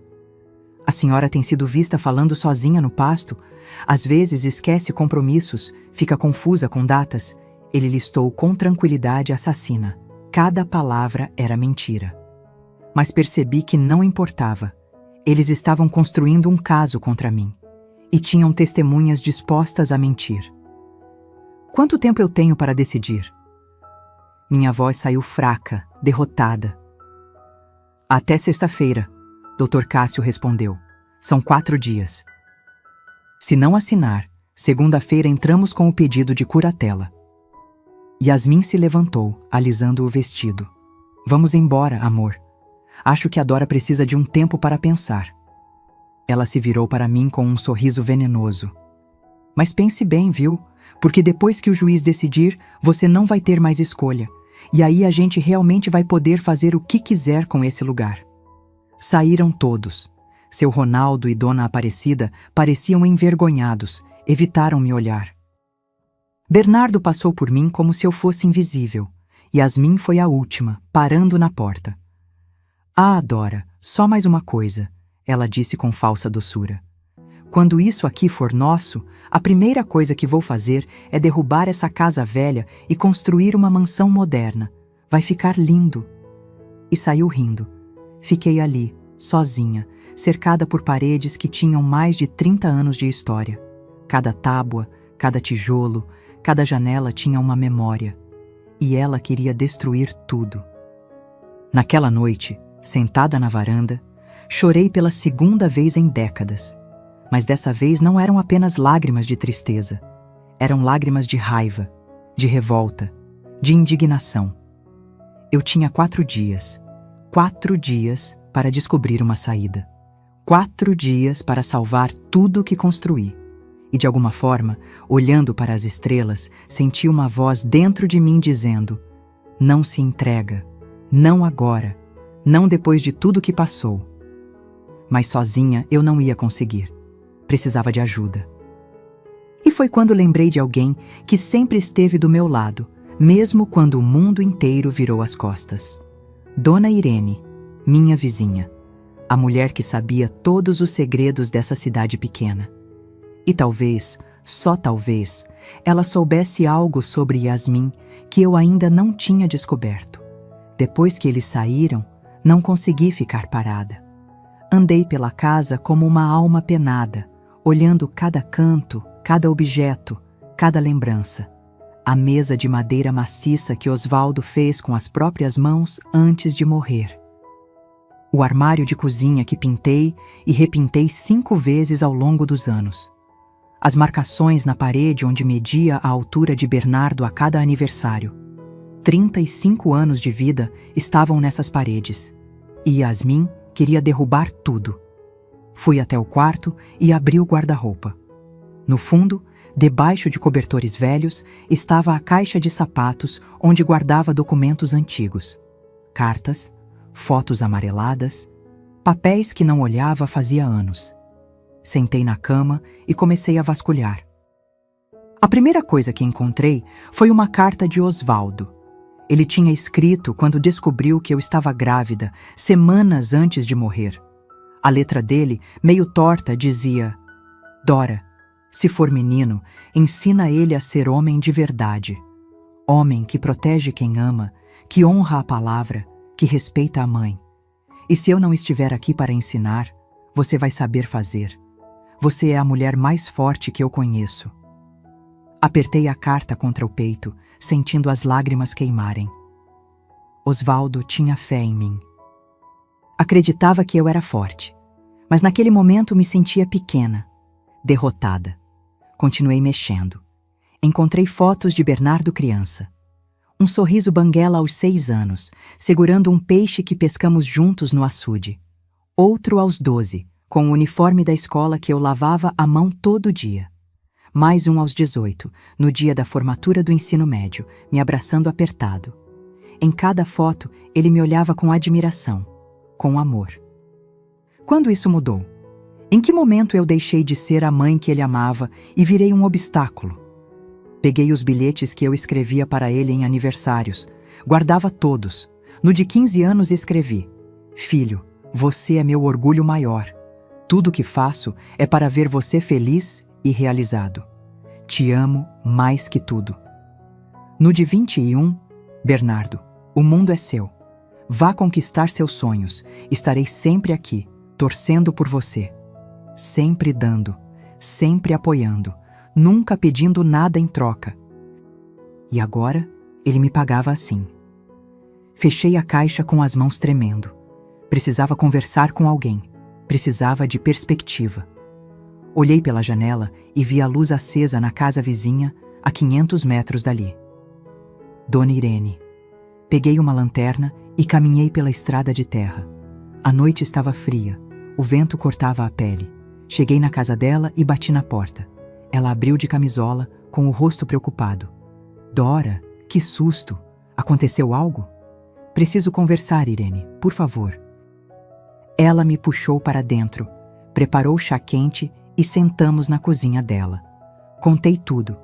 A senhora tem sido vista falando sozinha no pasto. Às vezes esquece compromissos, fica confusa com datas. Ele listou com tranquilidade assassina. Cada palavra era mentira. Mas percebi que não importava. Eles estavam construindo um caso contra mim. E tinham testemunhas dispostas a mentir. Quanto tempo eu tenho para decidir? Minha voz saiu fraca, derrotada. Até sexta-feira, Dr. Cássio respondeu. São 4 dias. Se não assinar, segunda-feira entramos com o pedido de curatela. Yasmin se levantou, alisando o vestido. Vamos embora, amor. Acho que a Dora precisa de um tempo para pensar. Ela se virou para mim com um sorriso venenoso. Mas pense bem, viu? Porque depois que o juiz decidir, você não vai ter mais escolha. E aí a gente realmente vai poder fazer o que quiser com esse lugar. Saíram todos. Seu Ronaldo e Dona Aparecida pareciam envergonhados, evitaram me olhar. Bernardo passou por mim como se eu fosse invisível. Yasmin foi a última, parando na porta. Ah, Dora, só mais uma coisa, ela disse com falsa doçura. Quando isso aqui for nosso, a primeira coisa que vou fazer é derrubar essa casa velha e construir uma mansão moderna. Vai ficar lindo. e saiu rindo. Fiquei ali, sozinha, cercada por paredes que tinham mais de 30 anos de história. Cada tábua, cada tijolo, cada janela tinha uma memória. E ela queria destruir tudo. Naquela noite, sentada na varanda, chorei pela segunda vez em décadas. Mas dessa vez não eram apenas lágrimas de tristeza. Eram lágrimas de raiva, de revolta, de indignação. Eu tinha 4 dias. 4 dias para descobrir uma saída. 4 dias para salvar tudo o que construí. E de alguma forma, olhando para as estrelas, senti uma voz dentro de mim dizendo: não se entrega, não agora, não depois de tudo que passou. Mas sozinha eu não ia conseguir. Precisava de ajuda. E foi quando lembrei de alguém que sempre esteve do meu lado, mesmo quando o mundo inteiro virou as costas. Dona Irene, minha vizinha, a mulher que sabia todos os segredos dessa cidade pequena. E talvez, só talvez, ela soubesse algo sobre Yasmin que eu ainda não tinha descoberto. Depois que eles saíram, não consegui ficar parada. Andei pela casa como uma alma penada, olhando cada canto, cada objeto, cada lembrança. A mesa de madeira maciça que Osvaldo fez com as próprias mãos antes de morrer. O armário de cozinha que pintei e repintei 5 vezes ao longo dos anos. As marcações na parede onde media a altura de Bernardo a cada aniversário. 35 anos de vida estavam nessas paredes. E Yasmin queria derrubar tudo. Fui até o quarto e abri o guarda-roupa. No fundo, debaixo de cobertores velhos, estava a caixa de sapatos onde guardava documentos antigos. Cartas, fotos amareladas, papéis que não olhava fazia anos. Sentei na cama e comecei a vasculhar. A primeira coisa que encontrei foi uma carta de Osvaldo. Ele tinha escrito quando descobriu que eu estava grávida, semanas antes de morrer. A letra dele, meio torta, dizia: Dora, se for menino, ensina ele a ser homem de verdade. Homem que protege quem ama, que honra a palavra, que respeita a mãe. E se eu não estiver aqui para ensinar, você vai saber fazer. Você é a mulher mais forte que eu conheço. Apertei a carta contra o peito, sentindo as lágrimas queimarem. Osvaldo tinha fé em mim. Acreditava que eu era forte, mas naquele momento me sentia pequena, derrotada. Continuei mexendo. Encontrei fotos de Bernardo criança. Um sorriso banguela aos 6 anos, segurando um peixe que pescamos juntos no açude. Outro aos 12, com o uniforme da escola que eu lavava à mão todo dia. Mais um aos 18, no dia da formatura do ensino médio, me abraçando apertado. Em cada foto, ele me olhava com admiração, com amor. Quando isso mudou? Em que momento eu deixei de ser a mãe que ele amava e virei um obstáculo? Peguei os bilhetes que eu escrevia para ele em aniversários, guardava todos. No de 15 anos escrevi: Filho, você é meu orgulho maior. Tudo o que faço é para ver você feliz e realizado. Te amo mais que tudo. No de 21, Bernardo, o mundo é seu. Vá conquistar seus sonhos. Estarei sempre aqui, torcendo por você. Sempre dando, sempre apoiando, nunca pedindo nada em troca. E agora, ele me pagava assim. Fechei a caixa com as mãos tremendo. Precisava conversar com alguém. Precisava de perspectiva. Olhei pela janela e vi a luz acesa na casa vizinha, a 500 metros dali. Dona Irene. Peguei uma lanterna e caminhei pela estrada de terra. A noite estava fria, o vento cortava a pele. Cheguei na casa dela e bati na porta. Ela abriu de camisola, com o rosto preocupado. Dora, que susto! Aconteceu algo? Preciso conversar, Irene, por favor. Ela me puxou para dentro, preparou chá quente e sentamos na cozinha dela. Contei tudo: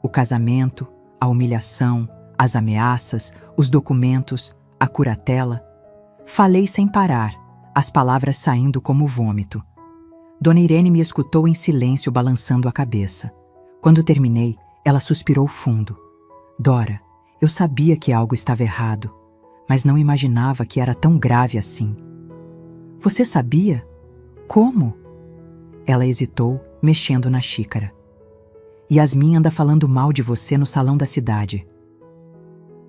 o casamento, a humilhação, as ameaças, os documentos, a curatela. Falei sem parar, as palavras saindo como vômito. Dona Irene me escutou em silêncio, balançando a cabeça. Quando terminei, ela suspirou fundo. Dora, eu sabia que algo estava errado, mas não imaginava que era tão grave assim. Você sabia? Como? Ela hesitou, mexendo na xícara. Yasmin anda falando mal de você no salão da cidade.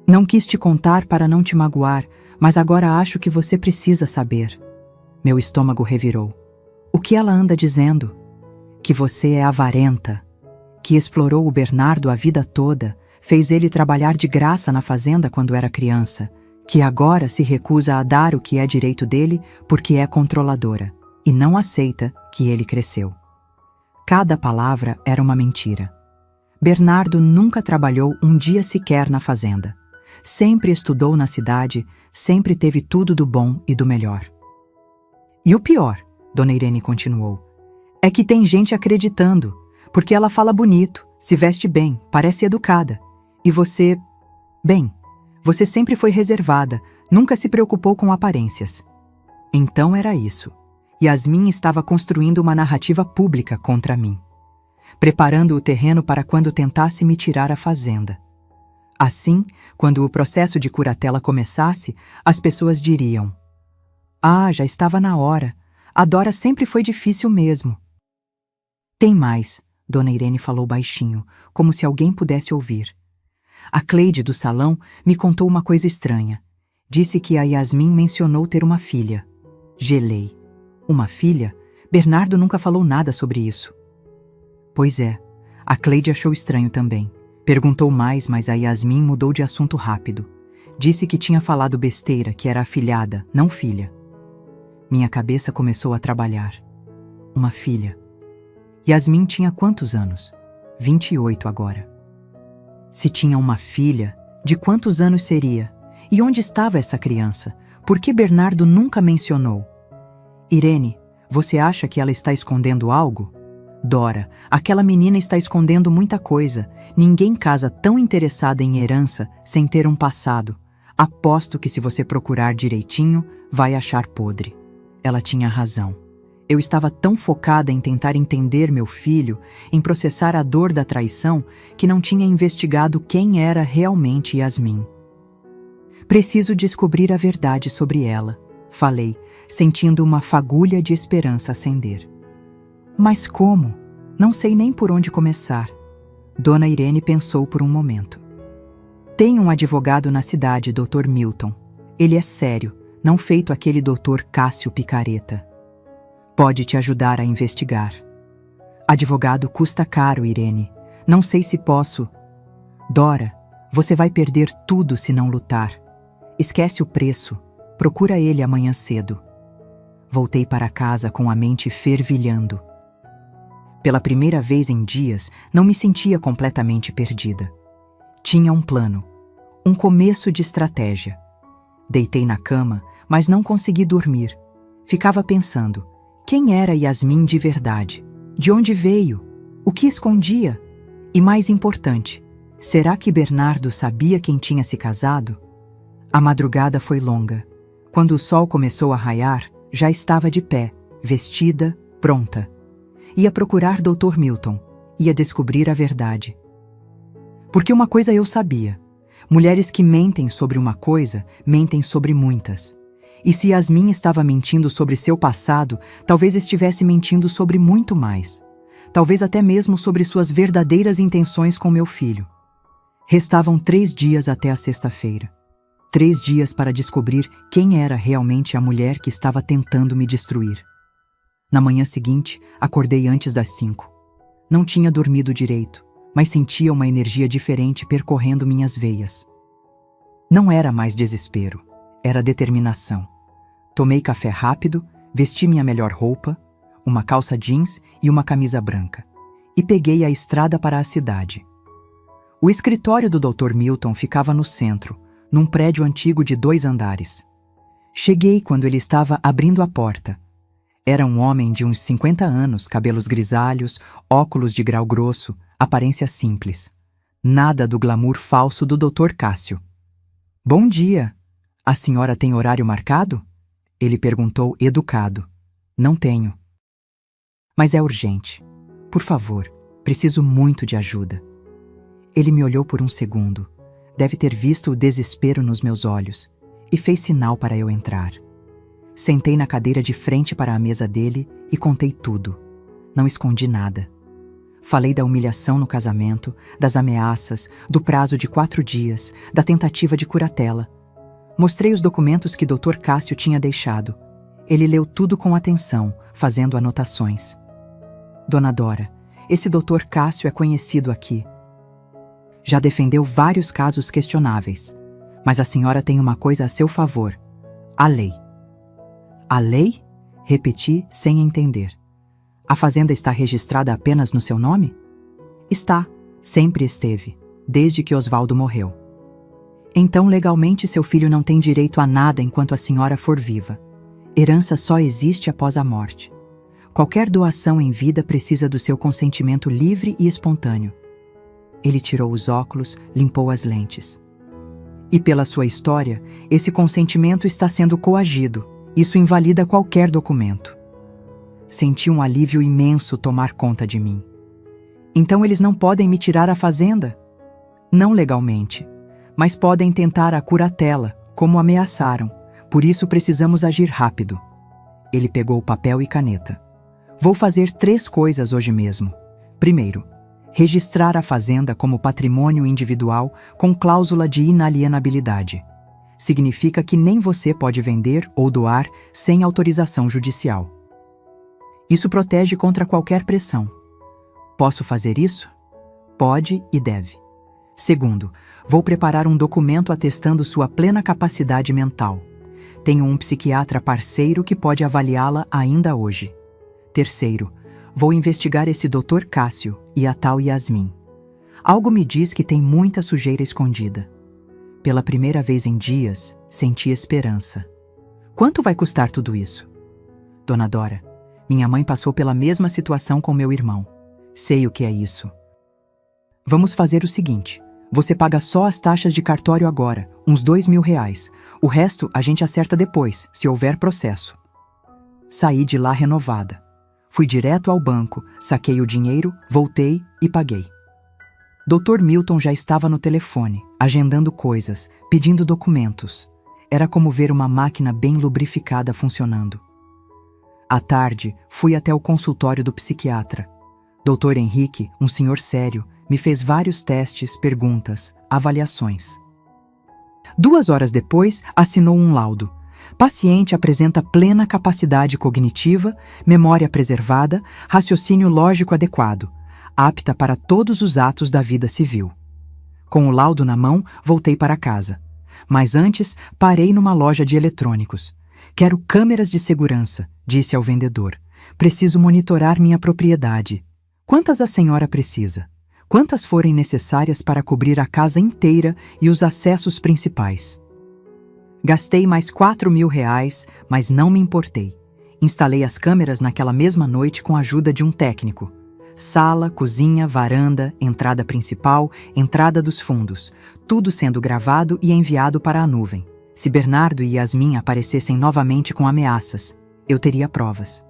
Não quis te contar para não te magoar, mas agora acho que você precisa saber. Meu estômago revirou. O que ela anda dizendo? Que você é avarenta, que explorou o Bernardo a vida toda, fez ele trabalhar de graça na fazenda quando era criança, que agora se recusa a dar o que é direito dele porque é controladora e não aceita que ele cresceu. Cada palavra era uma mentira. Bernardo nunca trabalhou um dia sequer na fazenda. Sempre estudou na cidade, sempre teve tudo do bom e do melhor. E o pior, Dona Irene continuou, é que tem gente acreditando, porque ela fala bonito, se veste bem, parece educada. E você... Bem, você sempre foi reservada, nunca se preocupou com aparências. Então era isso. Yasmin estava construindo uma narrativa pública contra mim, preparando o terreno para quando tentasse me tirar a fazenda. Assim, quando o processo de curatela começasse, as pessoas diriam: "Ah, já estava na hora. A Dora sempre foi difícil mesmo." Tem mais, Dona Irene falou baixinho, como se alguém pudesse ouvir. A Cleide do salão me contou uma coisa estranha. Disse que a Yasmin mencionou ter uma filha. Gelei. Uma filha? Bernardo nunca falou nada sobre isso. Pois é, a Cleide achou estranho também. Perguntou mais, mas a Yasmin mudou de assunto rápido. Disse que tinha falado besteira, que era afilhada, não filha. Minha cabeça começou a trabalhar. Uma filha. Yasmin tinha quantos anos? 28 agora. Se tinha uma filha, de quantos anos seria? E onde estava essa criança? Por que Bernardo nunca mencionou? Irene, você acha que ela está escondendo algo? Dora, aquela menina está escondendo muita coisa. Ninguém casa tão interessada em herança sem ter um passado. Aposto que se você procurar direitinho, vai achar podre. Ela tinha razão. Eu estava tão focada em tentar entender meu filho, em processar a dor da traição, que não tinha investigado quem era realmente Yasmin. Preciso descobrir a verdade sobre ela, falei, sentindo uma fagulha de esperança acender. Mas como? Não sei nem por onde começar. Dona Irene pensou por um momento. Tem um advogado na cidade, Dr. Milton. Ele é sério, não feito aquele Dr. Cássio Picareta. Pode te ajudar a investigar. Advogado custa caro, Irene. Não sei se posso. Dora, você vai perder tudo se não lutar. Esquece o preço. Procura ele amanhã cedo. Voltei para casa com a mente fervilhando. Pela primeira vez em dias, não me sentia completamente perdida. Tinha um plano, um começo de estratégia. Deitei na cama, mas não consegui dormir. Ficava pensando, quem era Yasmin de verdade? De onde veio? O que escondia? E mais importante, será que Bernardo sabia quem tinha se casado? A madrugada foi longa. Quando o sol começou a raiar, já estava de pé, vestida, pronta. Ia procurar Dr. Milton. Ia descobrir a verdade. Porque uma coisa eu sabia. Mulheres que mentem sobre uma coisa, mentem sobre muitas. E se Yasmin estava mentindo sobre seu passado, talvez estivesse mentindo sobre muito mais. Talvez até mesmo sobre suas verdadeiras intenções com meu filho. Restavam 3 dias até a sexta-feira. 3 dias para descobrir quem era realmente a mulher que estava tentando me destruir. Na manhã seguinte, acordei antes das 5. Não tinha dormido direito, mas sentia uma energia diferente percorrendo minhas veias. Não era mais desespero, era determinação. Tomei café rápido, vesti minha melhor roupa, uma calça jeans e uma camisa branca, e peguei a estrada para a cidade. O escritório do Dr. Milton ficava no centro, num prédio antigo de 2 andares. Cheguei quando ele estava abrindo a porta. Era um homem de uns 50 anos, cabelos grisalhos, óculos de grau grosso, aparência simples. Nada do glamour falso do Dr. Cássio. "Bom dia. A senhora tem horário marcado?" Ele perguntou educado. "Não tenho." "Mas é urgente. Por favor, preciso muito de ajuda." Ele me olhou por um segundo. Deve ter visto o desespero nos meus olhos. e fez sinal para eu entrar. Sentei na cadeira de frente para a mesa dele e contei tudo. Não escondi nada. Falei da humilhação no casamento, das ameaças, do prazo de 4 dias, da tentativa de curatela. Mostrei os documentos que Dr. Cássio tinha deixado. Ele leu tudo com atenção, fazendo anotações. Dona Dora, esse Dr. Cássio é conhecido aqui. Já defendeu vários casos questionáveis. Mas a senhora tem uma coisa a seu favor: a lei. A lei? Repeti sem entender. A fazenda está registrada apenas no seu nome? Está, sempre esteve, desde que Osvaldo morreu. Então, legalmente, seu filho não tem direito a nada enquanto a senhora for viva. Herança só existe após a morte. Qualquer doação em vida precisa do seu consentimento livre e espontâneo. Ele tirou os óculos, limpou as lentes. E pela sua história, esse consentimento está sendo coagido. Isso invalida qualquer documento. Senti um alívio imenso tomar conta de mim. Então eles não podem me tirar a fazenda? Não legalmente, mas podem tentar a curatela, como ameaçaram. Por isso precisamos agir rápido. Ele pegou papel e caneta. Vou fazer 3 coisas hoje mesmo. Primeiro, registrar a fazenda como patrimônio individual com cláusula de inalienabilidade. Significa que nem você pode vender ou doar sem autorização judicial. Isso protege contra qualquer pressão. Posso fazer isso? Pode e deve. Segundo, vou preparar um documento atestando sua plena capacidade mental. Tenho um psiquiatra parceiro que pode avaliá-la ainda hoje. Terceiro, vou investigar esse Dr. Cássio e a tal Yasmin. Algo me diz que tem muita sujeira escondida. Pela primeira vez em dias, senti esperança. Quanto vai custar tudo isso? Dona Dora, minha mãe passou pela mesma situação com meu irmão. Sei o que é isso. Vamos fazer o seguinte. Você paga só as taxas de cartório agora, uns R$2.000. O resto a gente acerta depois, se houver processo. Saí de lá renovada. Fui direto ao banco, saquei o dinheiro, voltei e paguei. Dr. Milton já estava no telefone, agendando coisas, pedindo documentos. Era como ver uma máquina bem lubrificada funcionando. À tarde, fui até o consultório do psiquiatra. Dr. Henrique, um senhor sério, me fez vários testes, perguntas, avaliações. 2 horas depois, assinou um laudo. Paciente apresenta plena capacidade cognitiva, memória preservada, raciocínio lógico adequado, apta para todos os atos da vida civil. Com o laudo na mão, voltei para casa. Mas antes, parei numa loja de eletrônicos. Quero câmeras de segurança, disse ao vendedor. Preciso monitorar minha propriedade. Quantas a senhora precisa? Quantas forem necessárias para cobrir a casa inteira e os acessos principais? Gastei mais R$4.000, mas não me importei. Instalei as câmeras naquela mesma noite com a ajuda de um técnico. Sala, cozinha, varanda, entrada principal, entrada dos fundos, tudo sendo gravado e enviado para a nuvem. Se Bernardo e Yasmin aparecessem novamente com ameaças, eu teria provas.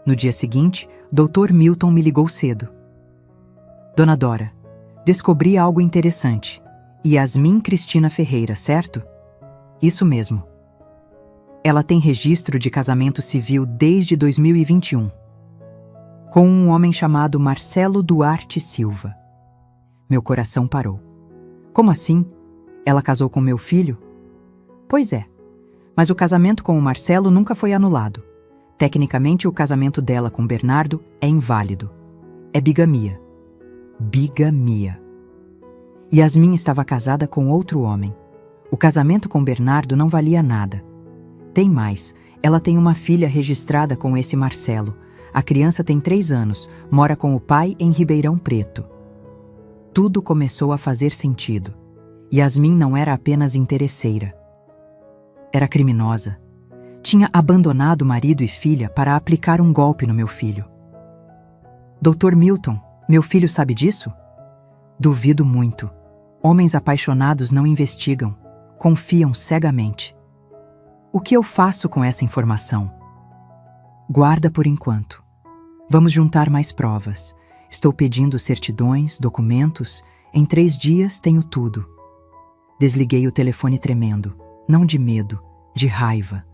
No dia seguinte, Dr. Milton me ligou cedo. Dona Dora, descobri algo interessante. Yasmin Cristina Ferreira, certo? Isso mesmo. Ela tem registro de casamento civil desde 2021. Com um homem chamado Marcelo Duarte Silva. Meu coração parou. Como assim? Ela casou com meu filho? Pois é, mas o casamento com o Marcelo nunca foi anulado. Tecnicamente, o casamento dela com Bernardo é inválido. É bigamia. Bigamia. Yasmin estava casada com outro homem. O casamento com Bernardo não valia nada. Tem mais, ela tem uma filha registrada com esse Marcelo. A criança tem 3 anos, mora com o pai em Ribeirão Preto. Tudo começou a fazer sentido. Yasmin não era apenas interesseira. Era criminosa. Tinha abandonado marido e filha para aplicar um golpe no meu filho. Dr. Milton, meu filho sabe disso? Duvido muito. Homens apaixonados não investigam, confiam cegamente. O que eu faço com essa informação? Guarda por enquanto. Vamos juntar mais provas. Estou pedindo certidões, documentos. Em 3 dias tenho tudo. Desliguei o telefone tremendo. não de medo, de raiva.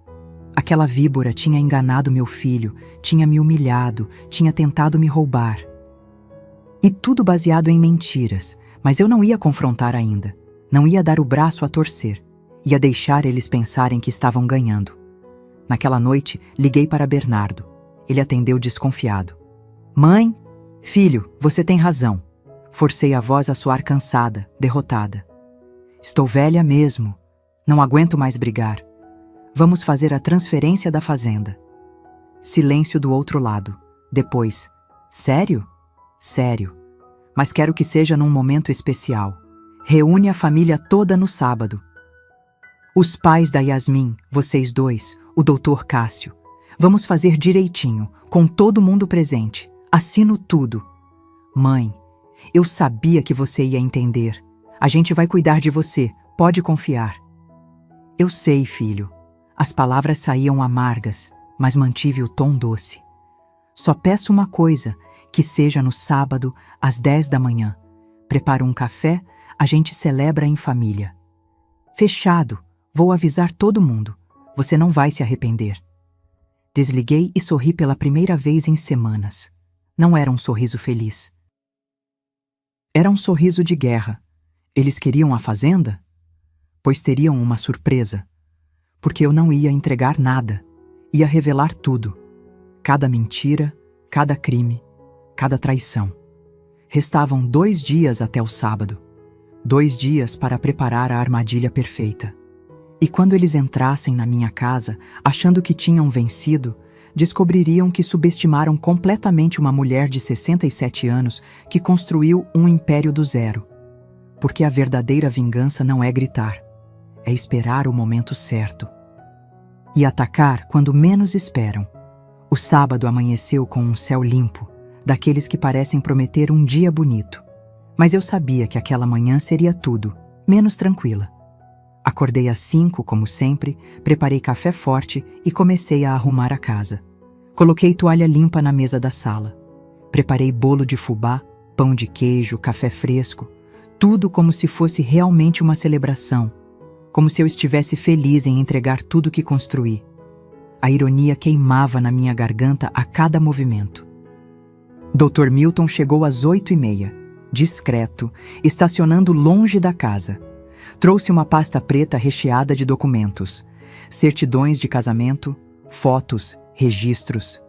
Aquela víbora tinha enganado meu filho, tinha me humilhado, tinha tentado me roubar. E tudo baseado em mentiras, mas eu não ia confrontar ainda. Não ia dar o braço a torcer. Ia deixar eles pensarem que estavam ganhando. Naquela noite, liguei para Bernardo. Ele atendeu desconfiado. Mãe? Filho, você tem razão. Forcei a voz a soar cansada, derrotada. Estou velha mesmo. Não aguento mais brigar. Vamos fazer a transferência da fazenda. Silêncio do outro lado. Depois, sério? Sério. Mas quero que seja num momento especial. Reúne a família toda no sábado. Os pais da Yasmin, vocês dois, o Dr. Cássio. Vamos fazer direitinho, com todo mundo presente. Assino tudo. Mãe, eu sabia que você ia entender. A gente vai cuidar de você, pode confiar. Eu sei, filho. As palavras saíam amargas, mas mantive o tom doce. Só peço uma coisa, que seja no sábado, às 10 da manhã. Preparo um café, a gente celebra em família. Fechado, vou avisar todo mundo. Você não vai se arrepender. Desliguei e sorri pela primeira vez em semanas. Não era um sorriso feliz. Era um sorriso de guerra. Eles queriam a fazenda? Pois teriam uma surpresa. Porque eu não ia entregar nada. Ia revelar tudo. Cada mentira, cada crime, cada traição. Restavam 2 dias até o sábado. 2 dias para preparar a armadilha perfeita. E quando eles entrassem na minha casa, achando que tinham vencido, descobririam que subestimaram completamente uma mulher de 67 anos que construiu um império do zero. Porque a verdadeira vingança não é gritar, é esperar o momento certo. E atacar quando menos esperam. O sábado amanheceu com um céu limpo, daqueles que parecem prometer um dia bonito. Mas eu sabia que aquela manhã seria tudo, menos tranquila. Acordei às 5, como sempre, preparei café forte e comecei a arrumar a casa. Coloquei toalha limpa na mesa da sala. Preparei bolo de fubá, pão de queijo, café fresco. Tudo como se fosse realmente uma celebração. Como se eu estivesse feliz em entregar tudo que construí. A ironia queimava na minha garganta a cada movimento. Dr. Milton chegou às 8h30, discreto, estacionando longe da casa. Trouxe uma pasta preta recheada de documentos, certidões de casamento, fotos, registros,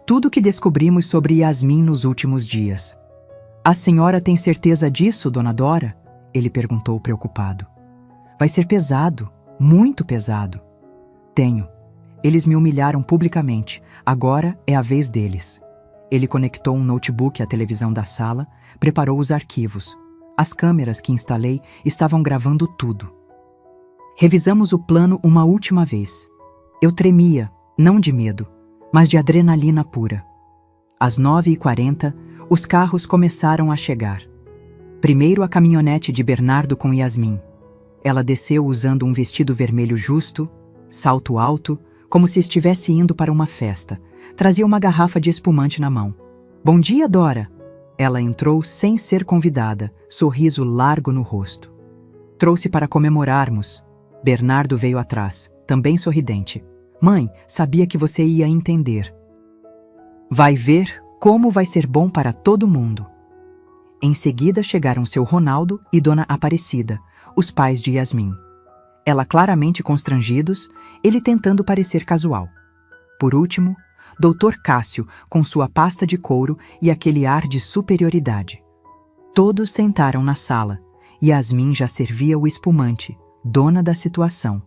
tudo o que descobrimos sobre Yasmin nos últimos dias. A senhora tem certeza disso, dona Dora? Ele perguntou preocupado. Vai ser pesado, muito pesado. Tenho. Eles me humilharam publicamente, agora é a vez deles. Ele conectou um notebook à televisão da sala, preparou os arquivos. As câmeras que instalei estavam gravando tudo. Revisamos o plano uma última vez. Eu tremia, não de medo, mas de adrenalina pura. Às 9h40, os carros começaram a chegar. Primeiro a caminhonete de Bernardo com Yasmin. Ela desceu usando um vestido vermelho justo, salto alto, como se estivesse indo para uma festa. Trazia uma garrafa de espumante na mão. Bom dia, Dora! Ela entrou sem ser convidada, sorriso largo no rosto. Trouxe para comemorarmos. Bernardo veio atrás, também sorridente. Mãe, sabia que você ia entender. Vai ver como vai ser bom para todo mundo. Em seguida chegaram seu Ronaldo e Dona Aparecida, os pais de Yasmin. Ela claramente constrangidos, ele tentando parecer casual. Por último, Dr. Cássio, com sua pasta de couro e aquele ar de superioridade. Todos sentaram na sala. Yasmin já servia o espumante, dona da situação.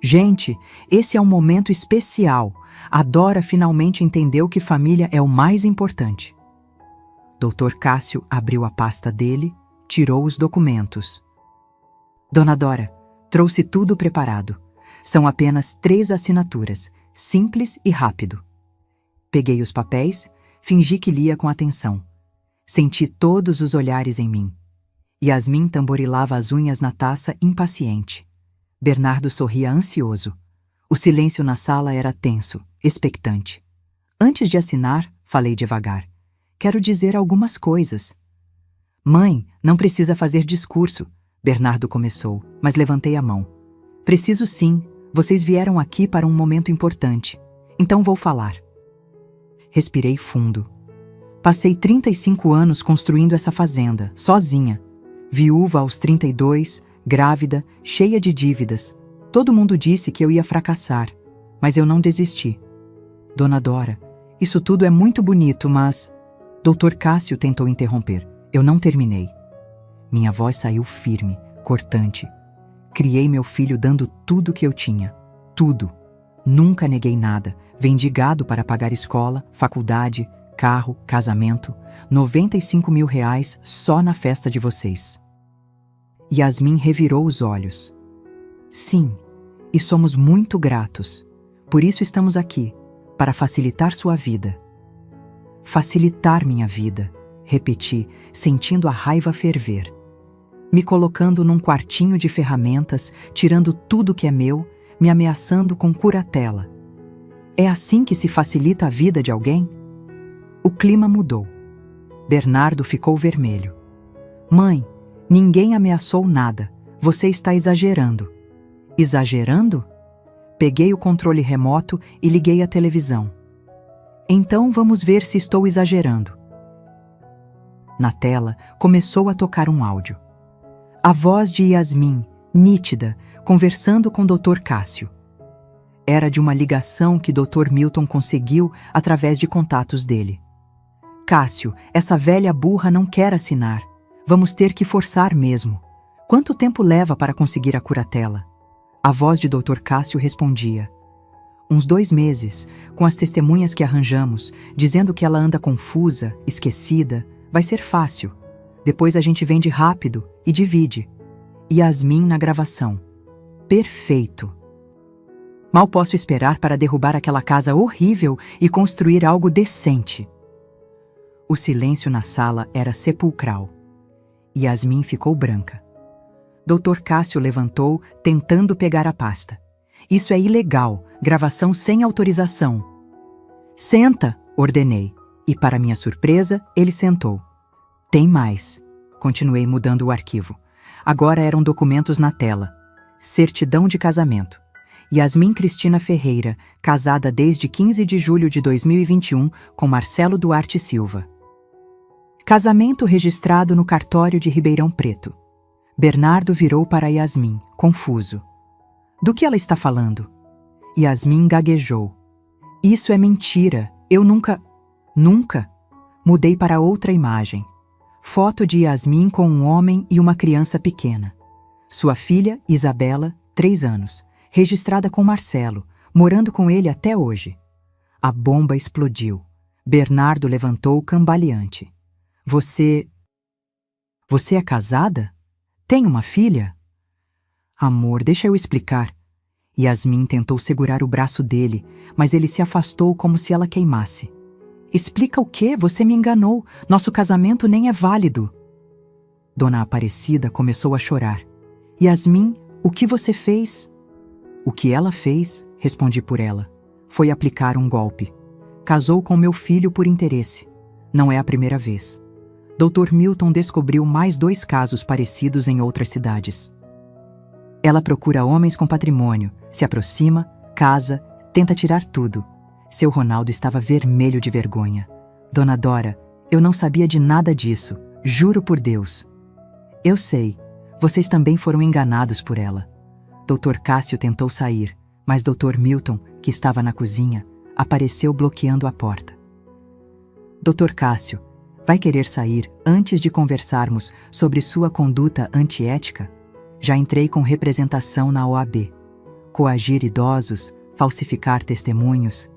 Gente, esse é um momento especial. A Dora finalmente entendeu que família é o mais importante. Dr. Cássio abriu a pasta dele, tirou os documentos. Dona Dora, trouxe tudo preparado. São apenas 3 assinaturas, simples e rápido. Peguei os papéis, fingi que lia com atenção. Senti todos os olhares em mim. Yasmin tamborilava as unhas na taça, impaciente. Bernardo sorria ansioso. O silêncio na sala era tenso, expectante. Antes de assinar, falei devagar. Quero dizer algumas coisas. Mãe, não precisa fazer discurso, Bernardo começou, mas levantei a mão. Preciso sim. Vocês vieram aqui para um momento importante. Então vou falar. Respirei fundo. Passei 35 anos construindo essa fazenda, sozinha. Viúva aos 32, grávida, cheia de dívidas. Todo mundo disse que eu ia fracassar, mas eu não desisti. Dona Dora, isso tudo é muito bonito, mas... Dr. Cássio tentou interromper. Eu não terminei. Minha voz saiu firme, cortante. Criei meu filho dando tudo que eu tinha. Tudo. Nunca neguei nada. Vendi gado para pagar escola, faculdade, carro, casamento. 95 mil reais só na festa de vocês. Yasmin revirou os olhos. Sim, e somos muito gratos. Por isso estamos aqui, para facilitar sua vida. Facilitar minha vida, repeti, sentindo a raiva ferver. Me colocando num quartinho de ferramentas, tirando tudo que é meu, me ameaçando com curatela. É assim que se facilita a vida de alguém? O clima mudou. Bernardo ficou vermelho. Mãe, ninguém ameaçou nada. Você está exagerando. Exagerando? Peguei o controle remoto e liguei a televisão. Então vamos ver se estou exagerando. Na tela, começou a tocar um áudio. A voz de Yasmin, nítida, conversando com Dr. Cássio. Era de uma ligação que Dr. Milton conseguiu através de contatos dele. Cássio, essa velha burra não quer assinar. Vamos ter que forçar mesmo. Quanto tempo leva para conseguir a curatela? A voz de Dr. Cássio respondia. Uns 2 meses, com as testemunhas que arranjamos, dizendo que ela anda confusa, esquecida, vai ser fácil. Depois a gente vende rápido e divide. Yasmin na gravação. Perfeito. Mal posso esperar para derrubar aquela casa horrível e construir algo decente. O silêncio na sala era sepulcral. Yasmin ficou branca. Dr. Cássio levantou, tentando pegar a pasta. Isso é ilegal, gravação sem autorização. Senta, ordenei. E para minha surpresa, ele sentou. Tem mais. Continuei mudando o arquivo. Agora eram documentos na tela. Certidão de casamento. Yasmin Cristina Ferreira, casada desde 15 de julho de 2021 com Marcelo Duarte Silva. Casamento registrado no cartório de Ribeirão Preto. Bernardo virou para Yasmin, confuso. Do que ela está falando? Yasmin gaguejou. Isso é mentira. Eu nunca... Nunca? Mudei para outra imagem. Foto de Yasmin com um homem e uma criança pequena. Sua filha, Isabela, 3 anos, registrada com Marcelo, morando com ele até hoje. A bomba explodiu. Bernardo levantou cambaleante. Você é casada? Tem uma filha? Amor, deixa eu explicar. Yasmin tentou segurar o braço dele, mas ele se afastou como se ela queimasse. Explica o quê? Você me enganou. Nosso casamento nem é válido. Dona Aparecida começou a chorar. Yasmin, o que você fez? O que ela fez, respondi por ela, foi aplicar um golpe. Casou com meu filho por interesse. Não é a primeira vez. Dr. Milton descobriu mais 2 casos parecidos em outras cidades. Ela procura homens com patrimônio, se aproxima, casa, tenta tirar tudo. Seu Ronaldo estava vermelho de vergonha. Dona Dora, eu não sabia de nada disso, juro por Deus. Eu sei, vocês também foram enganados por ela. Dr. Cássio tentou sair, mas Dr. Milton, que estava na cozinha, apareceu bloqueando a porta. Dr. Cássio, vai querer sair antes de conversarmos sobre sua conduta antiética? Já entrei com representação na OAB. Coagir idosos, falsificar testemunhos.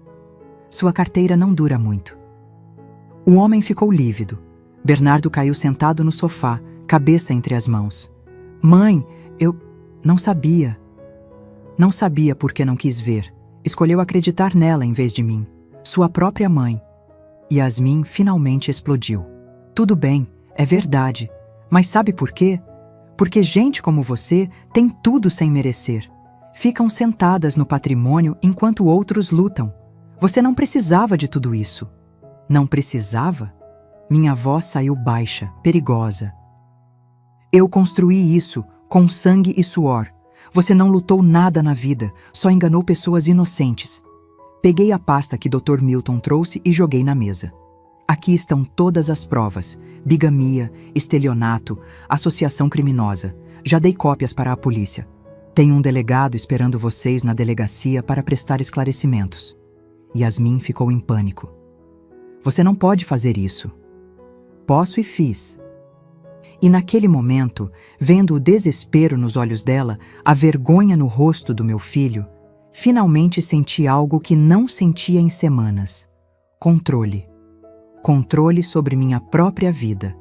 Sua carteira não dura muito. O homem ficou lívido. Bernardo caiu sentado no sofá, cabeça entre as mãos. Mãe, eu não sabia. Não sabia porque não quis ver. Escolheu acreditar nela em vez de mim. Sua própria mãe. Yasmin finalmente explodiu. Tudo bem, é verdade. Mas sabe por quê? Porque gente como você tem tudo sem merecer. Ficam sentadas no patrimônio enquanto outros lutam. Você não precisava de tudo isso. Não precisava? Minha voz saiu baixa, perigosa. Eu construí isso, com sangue e suor. Você não lutou nada na vida, só enganou pessoas inocentes. Peguei a pasta que Dr. Milton trouxe e joguei na mesa. Aqui estão todas as provas: bigamia, estelionato, associação criminosa. Já dei cópias para a polícia. Tem um delegado esperando vocês na delegacia para prestar esclarecimentos. Yasmin ficou em pânico. Você não pode fazer isso. Posso e fiz. E naquele momento, vendo o desespero nos olhos dela, a vergonha no rosto do meu filho, finalmente senti algo que não sentia em semanas: controle. Controle sobre minha própria vida.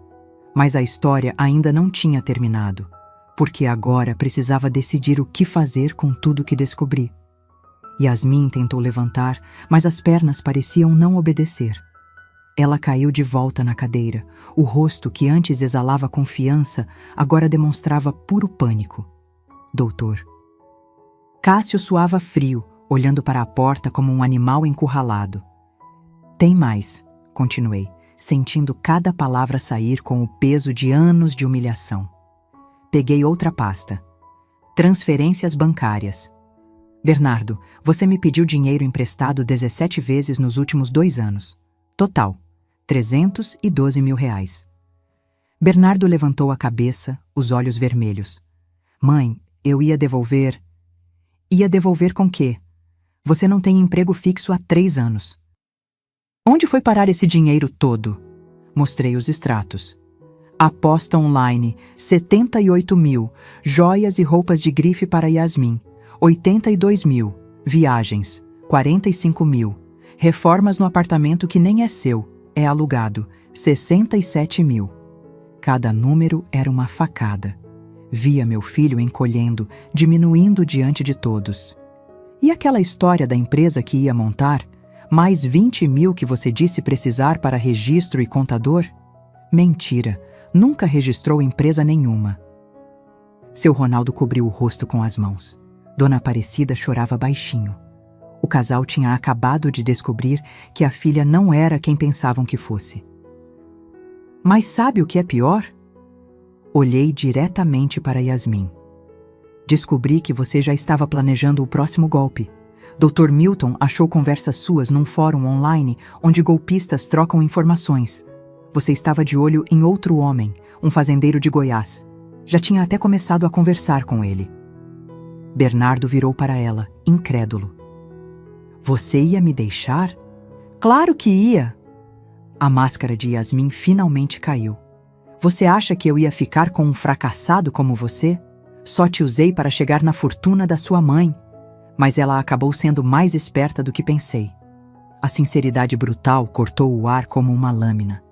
Mas a história ainda não tinha terminado, porque agora precisava decidir o que fazer com tudo que descobri. Yasmin tentou levantar, mas as pernas pareciam não obedecer. Ela caiu de volta na cadeira. O rosto, que antes exalava confiança, agora demonstrava puro pânico. Doutor. Cássio suava frio, olhando para a porta como um animal encurralado. Tem mais, continuei, sentindo cada palavra sair com o peso de anos de humilhação. Peguei outra pasta. Transferências bancárias. Bernardo, você me pediu dinheiro emprestado 17 vezes nos últimos 2 anos. Total, R$312 mil. Bernardo levantou a cabeça, os olhos vermelhos. Mãe, eu ia devolver... Ia devolver com quê? Você não tem emprego fixo há 3 anos. Onde foi parar esse dinheiro todo? Mostrei os extratos. Aposta online, 78 mil. Joias e roupas de grife para Yasmin, 82 mil. Viagens, 45 mil. Reformas no apartamento que nem é seu, é alugado, 67 mil. Cada número era uma facada. Via meu filho encolhendo, diminuindo diante de todos. E aquela história da empresa que ia montar? Mais 20 mil que você disse precisar para registro e contador? Mentira, nunca registrou empresa nenhuma. Seu Ronaldo cobriu o rosto com as mãos. Dona Aparecida chorava baixinho. O casal tinha acabado de descobrir que a filha não era quem pensavam que fosse. Mas sabe o que é pior? Olhei diretamente para Yasmin. Descobri que você já estava planejando o próximo golpe. Dr. Milton achou conversas suas num fórum online onde golpistas trocam informações. Você estava de olho em outro homem, um fazendeiro de Goiás. Já tinha até começado a conversar com ele. Bernardo virou para ela, incrédulo. Você ia me deixar? Claro que ia! A máscara de Yasmin finalmente caiu. Você acha que eu ia ficar com um fracassado como você? Só te usei para chegar na fortuna da sua mãe. Mas ela acabou sendo mais esperta do que pensei. A sinceridade brutal cortou o ar como uma lâmina.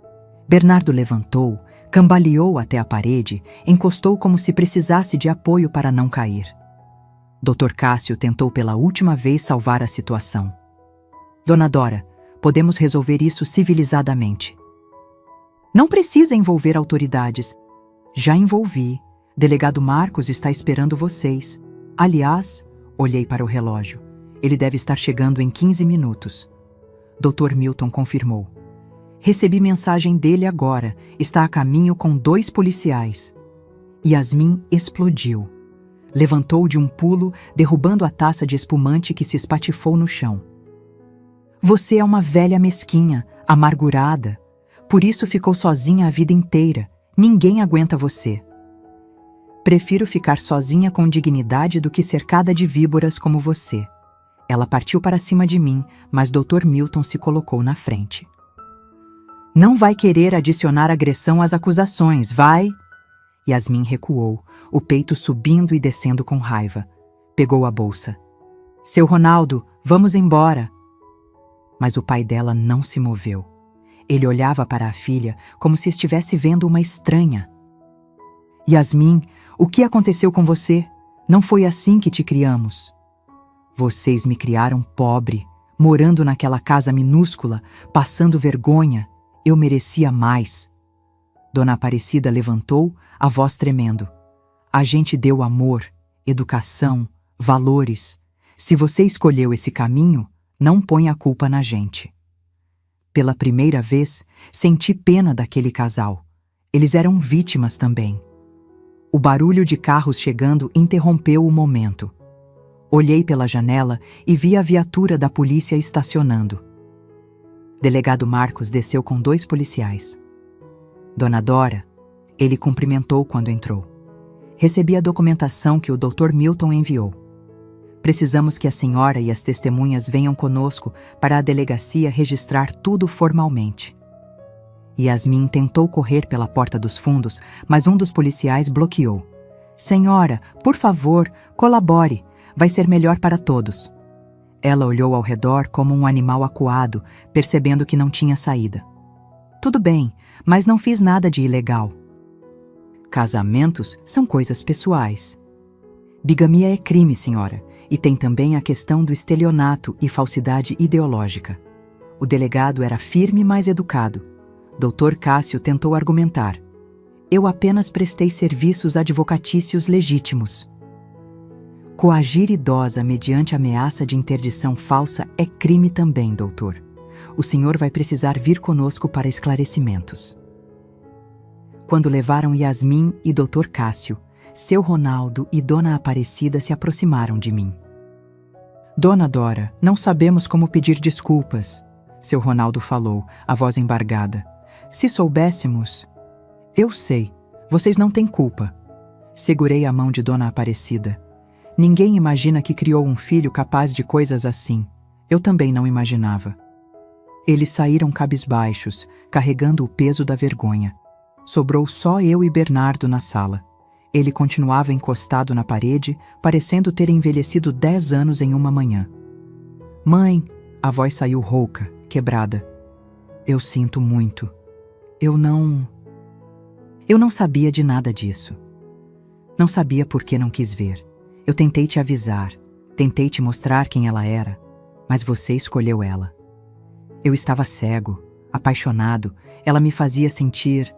Bernardo levantou, cambaleou até a parede, encostou como se precisasse de apoio para não cair. Dr. Cássio tentou pela última vez salvar a situação. Dona Dora, podemos resolver isso civilizadamente. Não precisa envolver autoridades. Já envolvi. Delegado Marcos está esperando vocês. Aliás, olhei para o relógio. Ele deve estar chegando em 15 minutos. Dr. Milton confirmou. Recebi mensagem dele agora. Está a caminho com 2 policiais. Yasmin explodiu. Levantou de um pulo, derrubando a taça de espumante que se espatifou no chão. Você é uma velha mesquinha, amargurada. Por isso ficou sozinha a vida inteira. Ninguém aguenta você. Prefiro ficar sozinha com dignidade do que cercada de víboras como você. Ela partiu para cima de mim, mas Dr. Milton se colocou na frente. Não vai querer adicionar agressão às acusações, vai? Yasmin recuou, o peito subindo e descendo com raiva. Pegou a bolsa. Seu Ronaldo, vamos embora. Mas o pai dela não se moveu. Ele olhava para a filha como se estivesse vendo uma estranha. Yasmin, o que aconteceu com você? Não foi assim que te criamos. Vocês me criaram pobre, morando naquela casa minúscula, passando vergonha. Eu merecia mais. Dona Aparecida levantou, a voz tremendo. A gente deu amor, educação, valores. Se você escolheu esse caminho, não põe a culpa na gente. Pela primeira vez, senti pena daquele casal. Eles eram vítimas também. O barulho de carros chegando interrompeu o momento. Olhei pela janela e vi a viatura da polícia estacionando. Delegado Marcos desceu com 2 policiais. Dona Dora, ele cumprimentou quando entrou. Recebi a documentação que o Dr. Milton enviou. Precisamos que a senhora e as testemunhas venham conosco para a delegacia registrar tudo formalmente. Yasmin tentou correr pela porta dos fundos, mas um dos policiais bloqueou. Senhora, por favor, colabore. Vai ser melhor para todos. Ela olhou ao redor como um animal acuado, percebendo que não tinha saída. Tudo bem, mas não fiz nada de ilegal. Casamentos são coisas pessoais. Bigamia é crime, senhora, e tem também a questão do estelionato e falsidade ideológica. O delegado era firme, mas educado. Dr. Cássio tentou argumentar. Eu apenas prestei serviços advocatícios legítimos. Coagir idosa mediante ameaça de interdição falsa é crime também, doutor. O senhor vai precisar vir conosco para esclarecimentos. Quando levaram Yasmin e Dr. Cássio, seu Ronaldo e Dona Aparecida se aproximaram de mim. Dona Dora, não sabemos como pedir desculpas, seu Ronaldo falou, a voz embargada. Se soubéssemos... Eu sei, vocês não têm culpa. Segurei a mão de Dona Aparecida. Ninguém imagina que criou um filho capaz de coisas assim. Eu também não imaginava. Eles saíram cabisbaixos, carregando o peso da vergonha. Sobrou só eu e Bernardo na sala. Ele continuava encostado na parede, parecendo ter envelhecido 10 anos em uma manhã. Mãe, a voz saiu rouca, quebrada. Eu sinto muito. Eu não sabia de nada disso. Não sabia por que não quis ver. Eu tentei te avisar, tentei te mostrar quem ela era, mas você escolheu ela. Eu estava cego, apaixonado, ela me fazia sentir...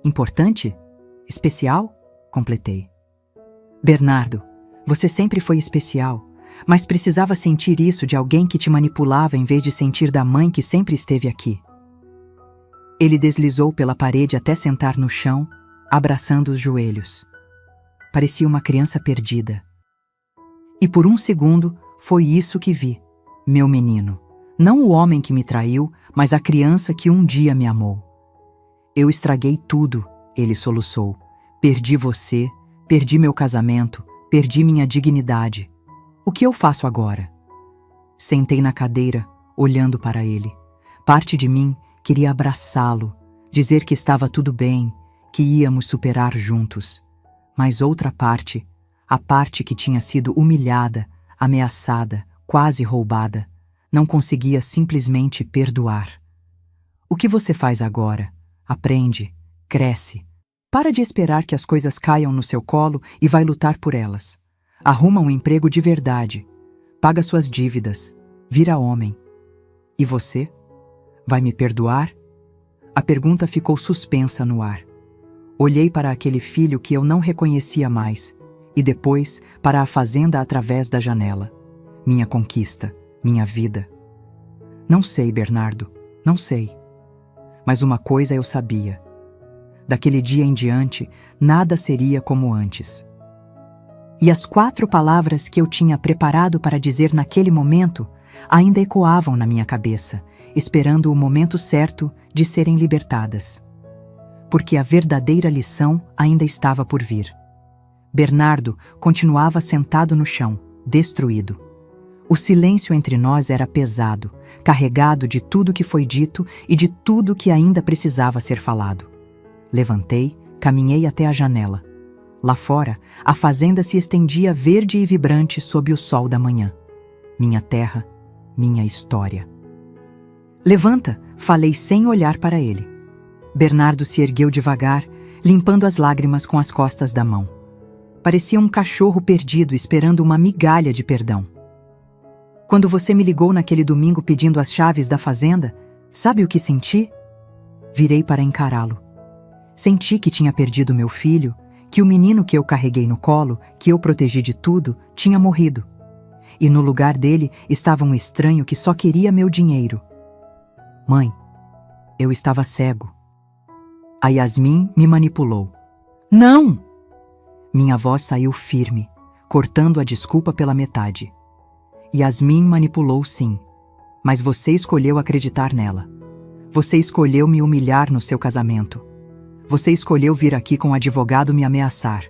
Importante? Especial? Completei. Bernardo, você sempre foi especial, mas precisava sentir isso de alguém que te manipulava em vez de sentir da mãe que sempre esteve aqui. Ele deslizou pela parede até sentar no chão, abraçando os joelhos. Parecia uma criança perdida. E por um segundo, foi isso que vi. Meu menino. Não o homem que me traiu, mas a criança que um dia me amou. Eu estraguei tudo, ele soluçou. Perdi você, perdi meu casamento, perdi minha dignidade. O que eu faço agora? Sentei na cadeira, olhando para ele. Parte de mim queria abraçá-lo, dizer que estava tudo bem, que íamos superar juntos. Mas outra parte, a parte que tinha sido humilhada, ameaçada, quase roubada, não conseguia simplesmente perdoar. O que você faz agora? Aprende, cresce. Para de esperar que as coisas caiam no seu colo e vai lutar por elas. Arruma um emprego de verdade. Paga suas dívidas. Vira homem. E você? Vai me perdoar? A pergunta ficou suspensa no ar. Olhei para aquele filho que eu não reconhecia mais e depois para a fazenda através da janela. Minha conquista, minha vida. Não sei, Bernardo, não sei. Mas uma coisa eu sabia. Daquele dia em diante, nada seria como antes. E as 4 palavras que eu tinha preparado para dizer naquele momento ainda ecoavam na minha cabeça, esperando o momento certo de serem libertadas. Porque a verdadeira lição ainda estava por vir. Bernardo continuava sentado no chão, destruído. O silêncio entre nós era pesado, carregado de tudo que foi dito e de tudo que ainda precisava ser falado. Levantei, caminhei até a janela. Lá fora, a fazenda se estendia verde e vibrante sob o sol da manhã. Minha terra, minha história. Levanta, falei sem olhar para ele. Bernardo se ergueu devagar, limpando as lágrimas com as costas da mão. Parecia um cachorro perdido esperando uma migalha de perdão. Quando você me ligou naquele domingo pedindo as chaves da fazenda, sabe o que senti? Virei para encará-lo. Senti que tinha perdido meu filho, que o menino que eu carreguei no colo, que eu protegi de tudo, tinha morrido. E no lugar dele estava um estranho que só queria meu dinheiro. Mãe, eu estava cego. A Yasmin me manipulou. Não! Minha voz saiu firme, cortando a desculpa pela metade. Yasmin manipulou sim, mas você escolheu acreditar nela. Você escolheu me humilhar no seu casamento. Você escolheu vir aqui com um advogado me ameaçar.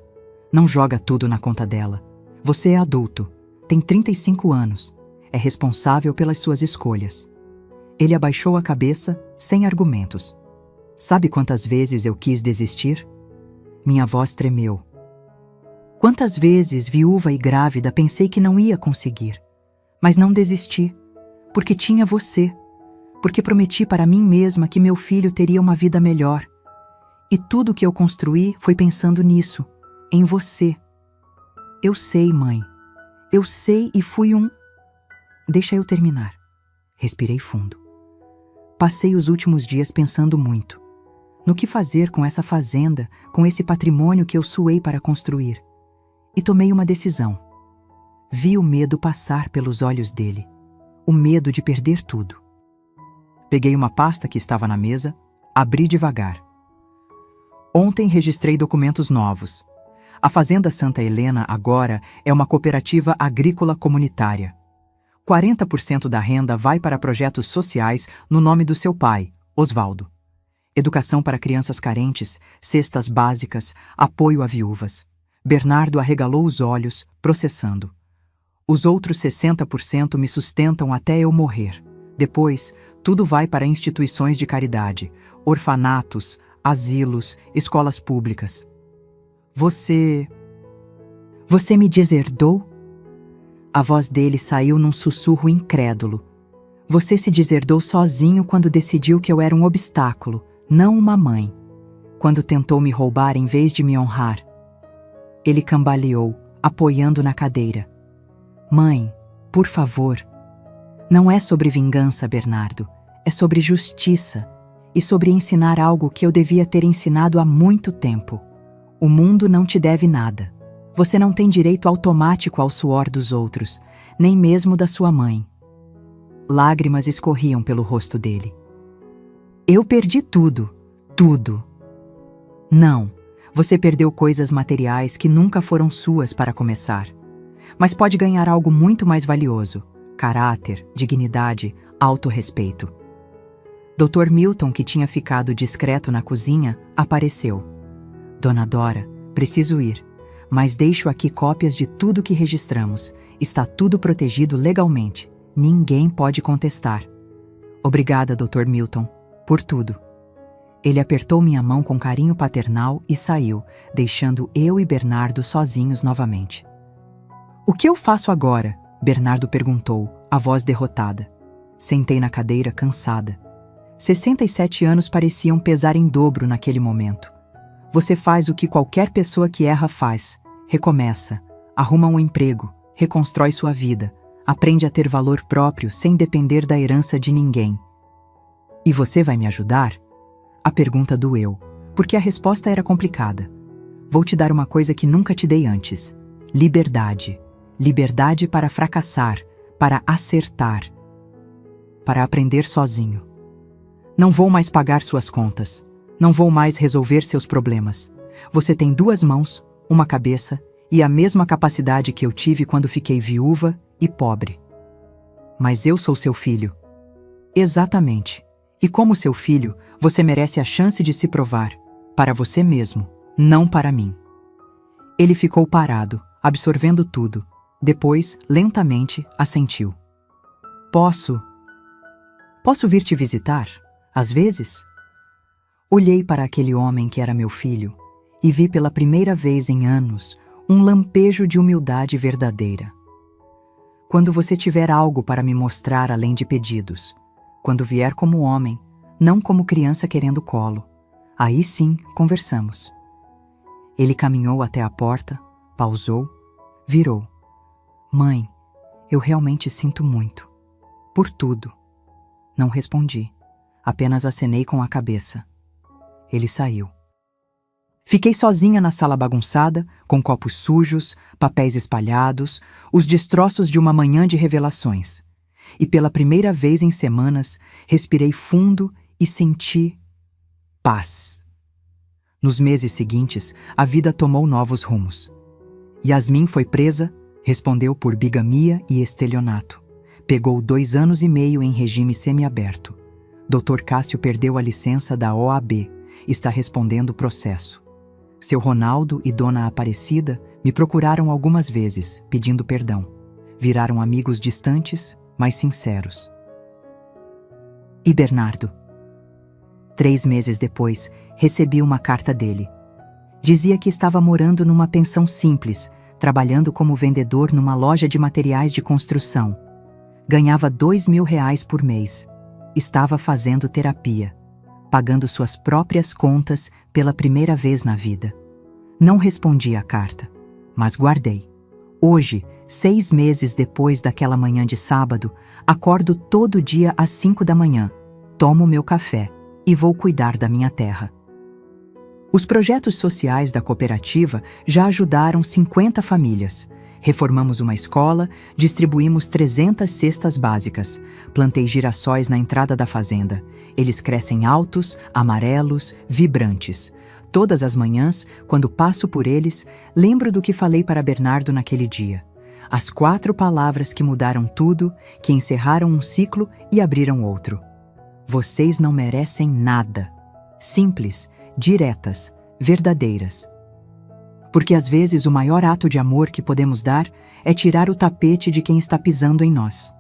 Não joga tudo na conta dela. Você é adulto, tem 35 anos, é responsável pelas suas escolhas. Ele abaixou a cabeça, sem argumentos. Sabe quantas vezes eu quis desistir? Minha voz tremeu. Quantas vezes, viúva e grávida, pensei que não ia conseguir. Mas não desisti, porque tinha você. Porque prometi para mim mesma que meu filho teria uma vida melhor. E tudo que eu construí foi pensando nisso, em você. Eu sei, mãe. Eu sei e fui um... Deixa eu terminar. Respirei fundo. Passei os últimos dias pensando muito. No que fazer com essa fazenda, com esse patrimônio que eu suei para construir. E tomei uma decisão. Vi o medo passar pelos olhos dele. O medo de perder tudo. Peguei uma pasta que estava na mesa, abri devagar. Ontem registrei documentos novos. A Fazenda Santa Helena agora é uma cooperativa agrícola comunitária. 40% da renda vai para projetos sociais no nome do seu pai, Osvaldo. Educação para crianças carentes, cestas básicas, apoio a viúvas. Bernardo arregalou os olhos, processando. Os outros 60% me sustentam até eu morrer. Depois, tudo vai para instituições de caridade, orfanatos, asilos, escolas públicas. Você me deserdou? A voz dele saiu num sussurro incrédulo. Você se deserdou sozinho quando decidiu que eu era um obstáculo, não uma mãe. Quando tentou me roubar em vez de me honrar. Ele cambaleou, apoiando na cadeira. Mãe, por favor. Não é sobre vingança, Bernardo. É sobre justiça. E sobre ensinar algo que eu devia ter ensinado há muito tempo. O mundo não te deve nada. Você não tem direito automático ao suor dos outros, nem mesmo da sua mãe. Lágrimas escorriam pelo rosto dele. Eu perdi tudo. Tudo. Não, você perdeu coisas materiais que nunca foram suas para começar. Mas pode ganhar algo muito mais valioso: caráter, dignidade, autorrespeito. Dr. Milton, que tinha ficado discreto na cozinha, apareceu. Dona Dora, preciso ir, mas deixo aqui cópias de tudo que registramos. Está tudo protegido legalmente. Ninguém pode contestar. Obrigada, Dr. Milton, por tudo. Ele apertou minha mão com carinho paternal e saiu, deixando eu e Bernardo sozinhos novamente. O que eu faço agora? Bernardo perguntou, a voz derrotada. Sentei na cadeira, cansada. 67 anos pareciam pesar em dobro naquele momento. Você faz o que qualquer pessoa que erra faz. Recomeça, arruma um emprego, reconstrói sua vida, aprende a ter valor próprio sem depender da herança de ninguém. E você vai me ajudar? A pergunta doeu, porque a resposta era complicada. Vou te dar uma coisa que nunca te dei antes. Liberdade. Liberdade para fracassar, para acertar, para aprender sozinho. Não vou mais pagar suas contas. Não vou mais resolver seus problemas. Você tem 2 mãos, uma cabeça e a mesma capacidade que eu tive quando fiquei viúva e pobre. Mas eu sou seu filho. Exatamente. E como seu filho, você merece a chance de se provar. Para você mesmo, não para mim. Ele ficou parado, absorvendo tudo. Depois, lentamente, assentiu. Posso vir te visitar? Às vezes? Olhei para aquele homem que era meu filho e vi pela primeira vez em anos um lampejo de humildade verdadeira. Quando você tiver algo para me mostrar além de pedidos, quando vier como homem, não como criança querendo colo, aí sim conversamos. Ele caminhou até a porta, pausou, virou. Mãe, eu realmente sinto muito. Por tudo. Não respondi. Apenas acenei com a cabeça. Ele saiu. Fiquei sozinha na sala bagunçada, com copos sujos, papéis espalhados, os destroços de uma manhã de revelações. E pela primeira vez em semanas, respirei fundo e senti paz. Nos meses seguintes, a vida tomou novos rumos. Yasmin foi presa, respondeu por bigamia e estelionato. Pegou 2 anos e meio em regime semiaberto. Dr. Cássio perdeu a licença da OAB, está respondendo o processo. Seu Ronaldo e Dona Aparecida me procuraram algumas vezes, pedindo perdão. Viraram amigos distantes, mas sinceros. E Bernardo? 3 meses depois, recebi uma carta dele. Dizia que estava morando numa pensão simples, trabalhando como vendedor numa loja de materiais de construção. Ganhava R$ 2.000 por mês. Estava fazendo terapia, pagando suas próprias contas pela primeira vez na vida. Não respondi à carta, mas guardei. Hoje, 6 meses depois daquela manhã de sábado, acordo todo dia às 5 da manhã, tomo meu café e vou cuidar da minha terra. Os projetos sociais da cooperativa já ajudaram 50 famílias. Reformamos uma escola, distribuímos 300 cestas básicas, plantei girassóis na entrada da fazenda. Eles crescem altos, amarelos, vibrantes. Todas as manhãs, quando passo por eles, lembro do que falei para Bernardo naquele dia. As 4 palavras que mudaram tudo, que encerraram um ciclo e abriram outro. Vocês não merecem nada. Simples, diretas, verdadeiras. Porque às vezes o maior ato de amor que podemos dar é tirar o tapete de quem está pisando em nós.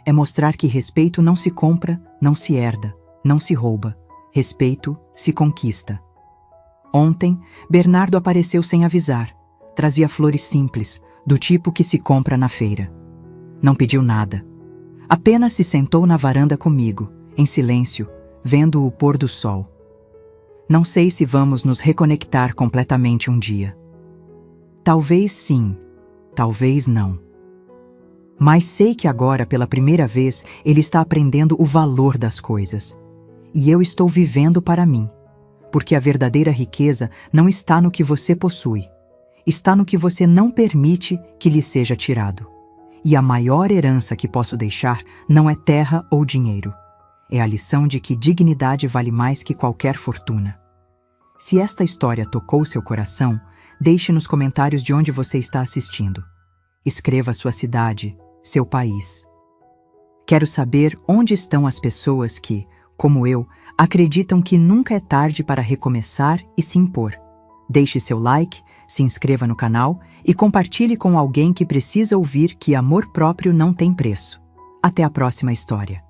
É mostrar que respeito não se compra, não se herda, não se rouba. Respeito se conquista. Ontem, Bernardo apareceu sem avisar. Trazia flores simples, do tipo que se compra na feira. Não pediu nada. Apenas se sentou na varanda comigo, em silêncio, vendo o pôr do sol. Não sei se vamos nos reconectar completamente um dia. Talvez sim, talvez não. Mas sei que agora, pela primeira vez, ele está aprendendo o valor das coisas. E eu estou vivendo para mim. Porque a verdadeira riqueza não está no que você possui. Está no que você não permite que lhe seja tirado. E a maior herança que posso deixar não é terra ou dinheiro. É a lição de que dignidade vale mais que qualquer fortuna. Se esta história tocou seu coração, deixe nos comentários de onde você está assistindo. Escreva sua cidade, seu país. Quero saber onde estão as pessoas que, como eu, acreditam que nunca é tarde para recomeçar e se impor. Deixe seu like, se inscreva no canal e compartilhe com alguém que precisa ouvir que amor próprio não tem preço. Até a próxima história.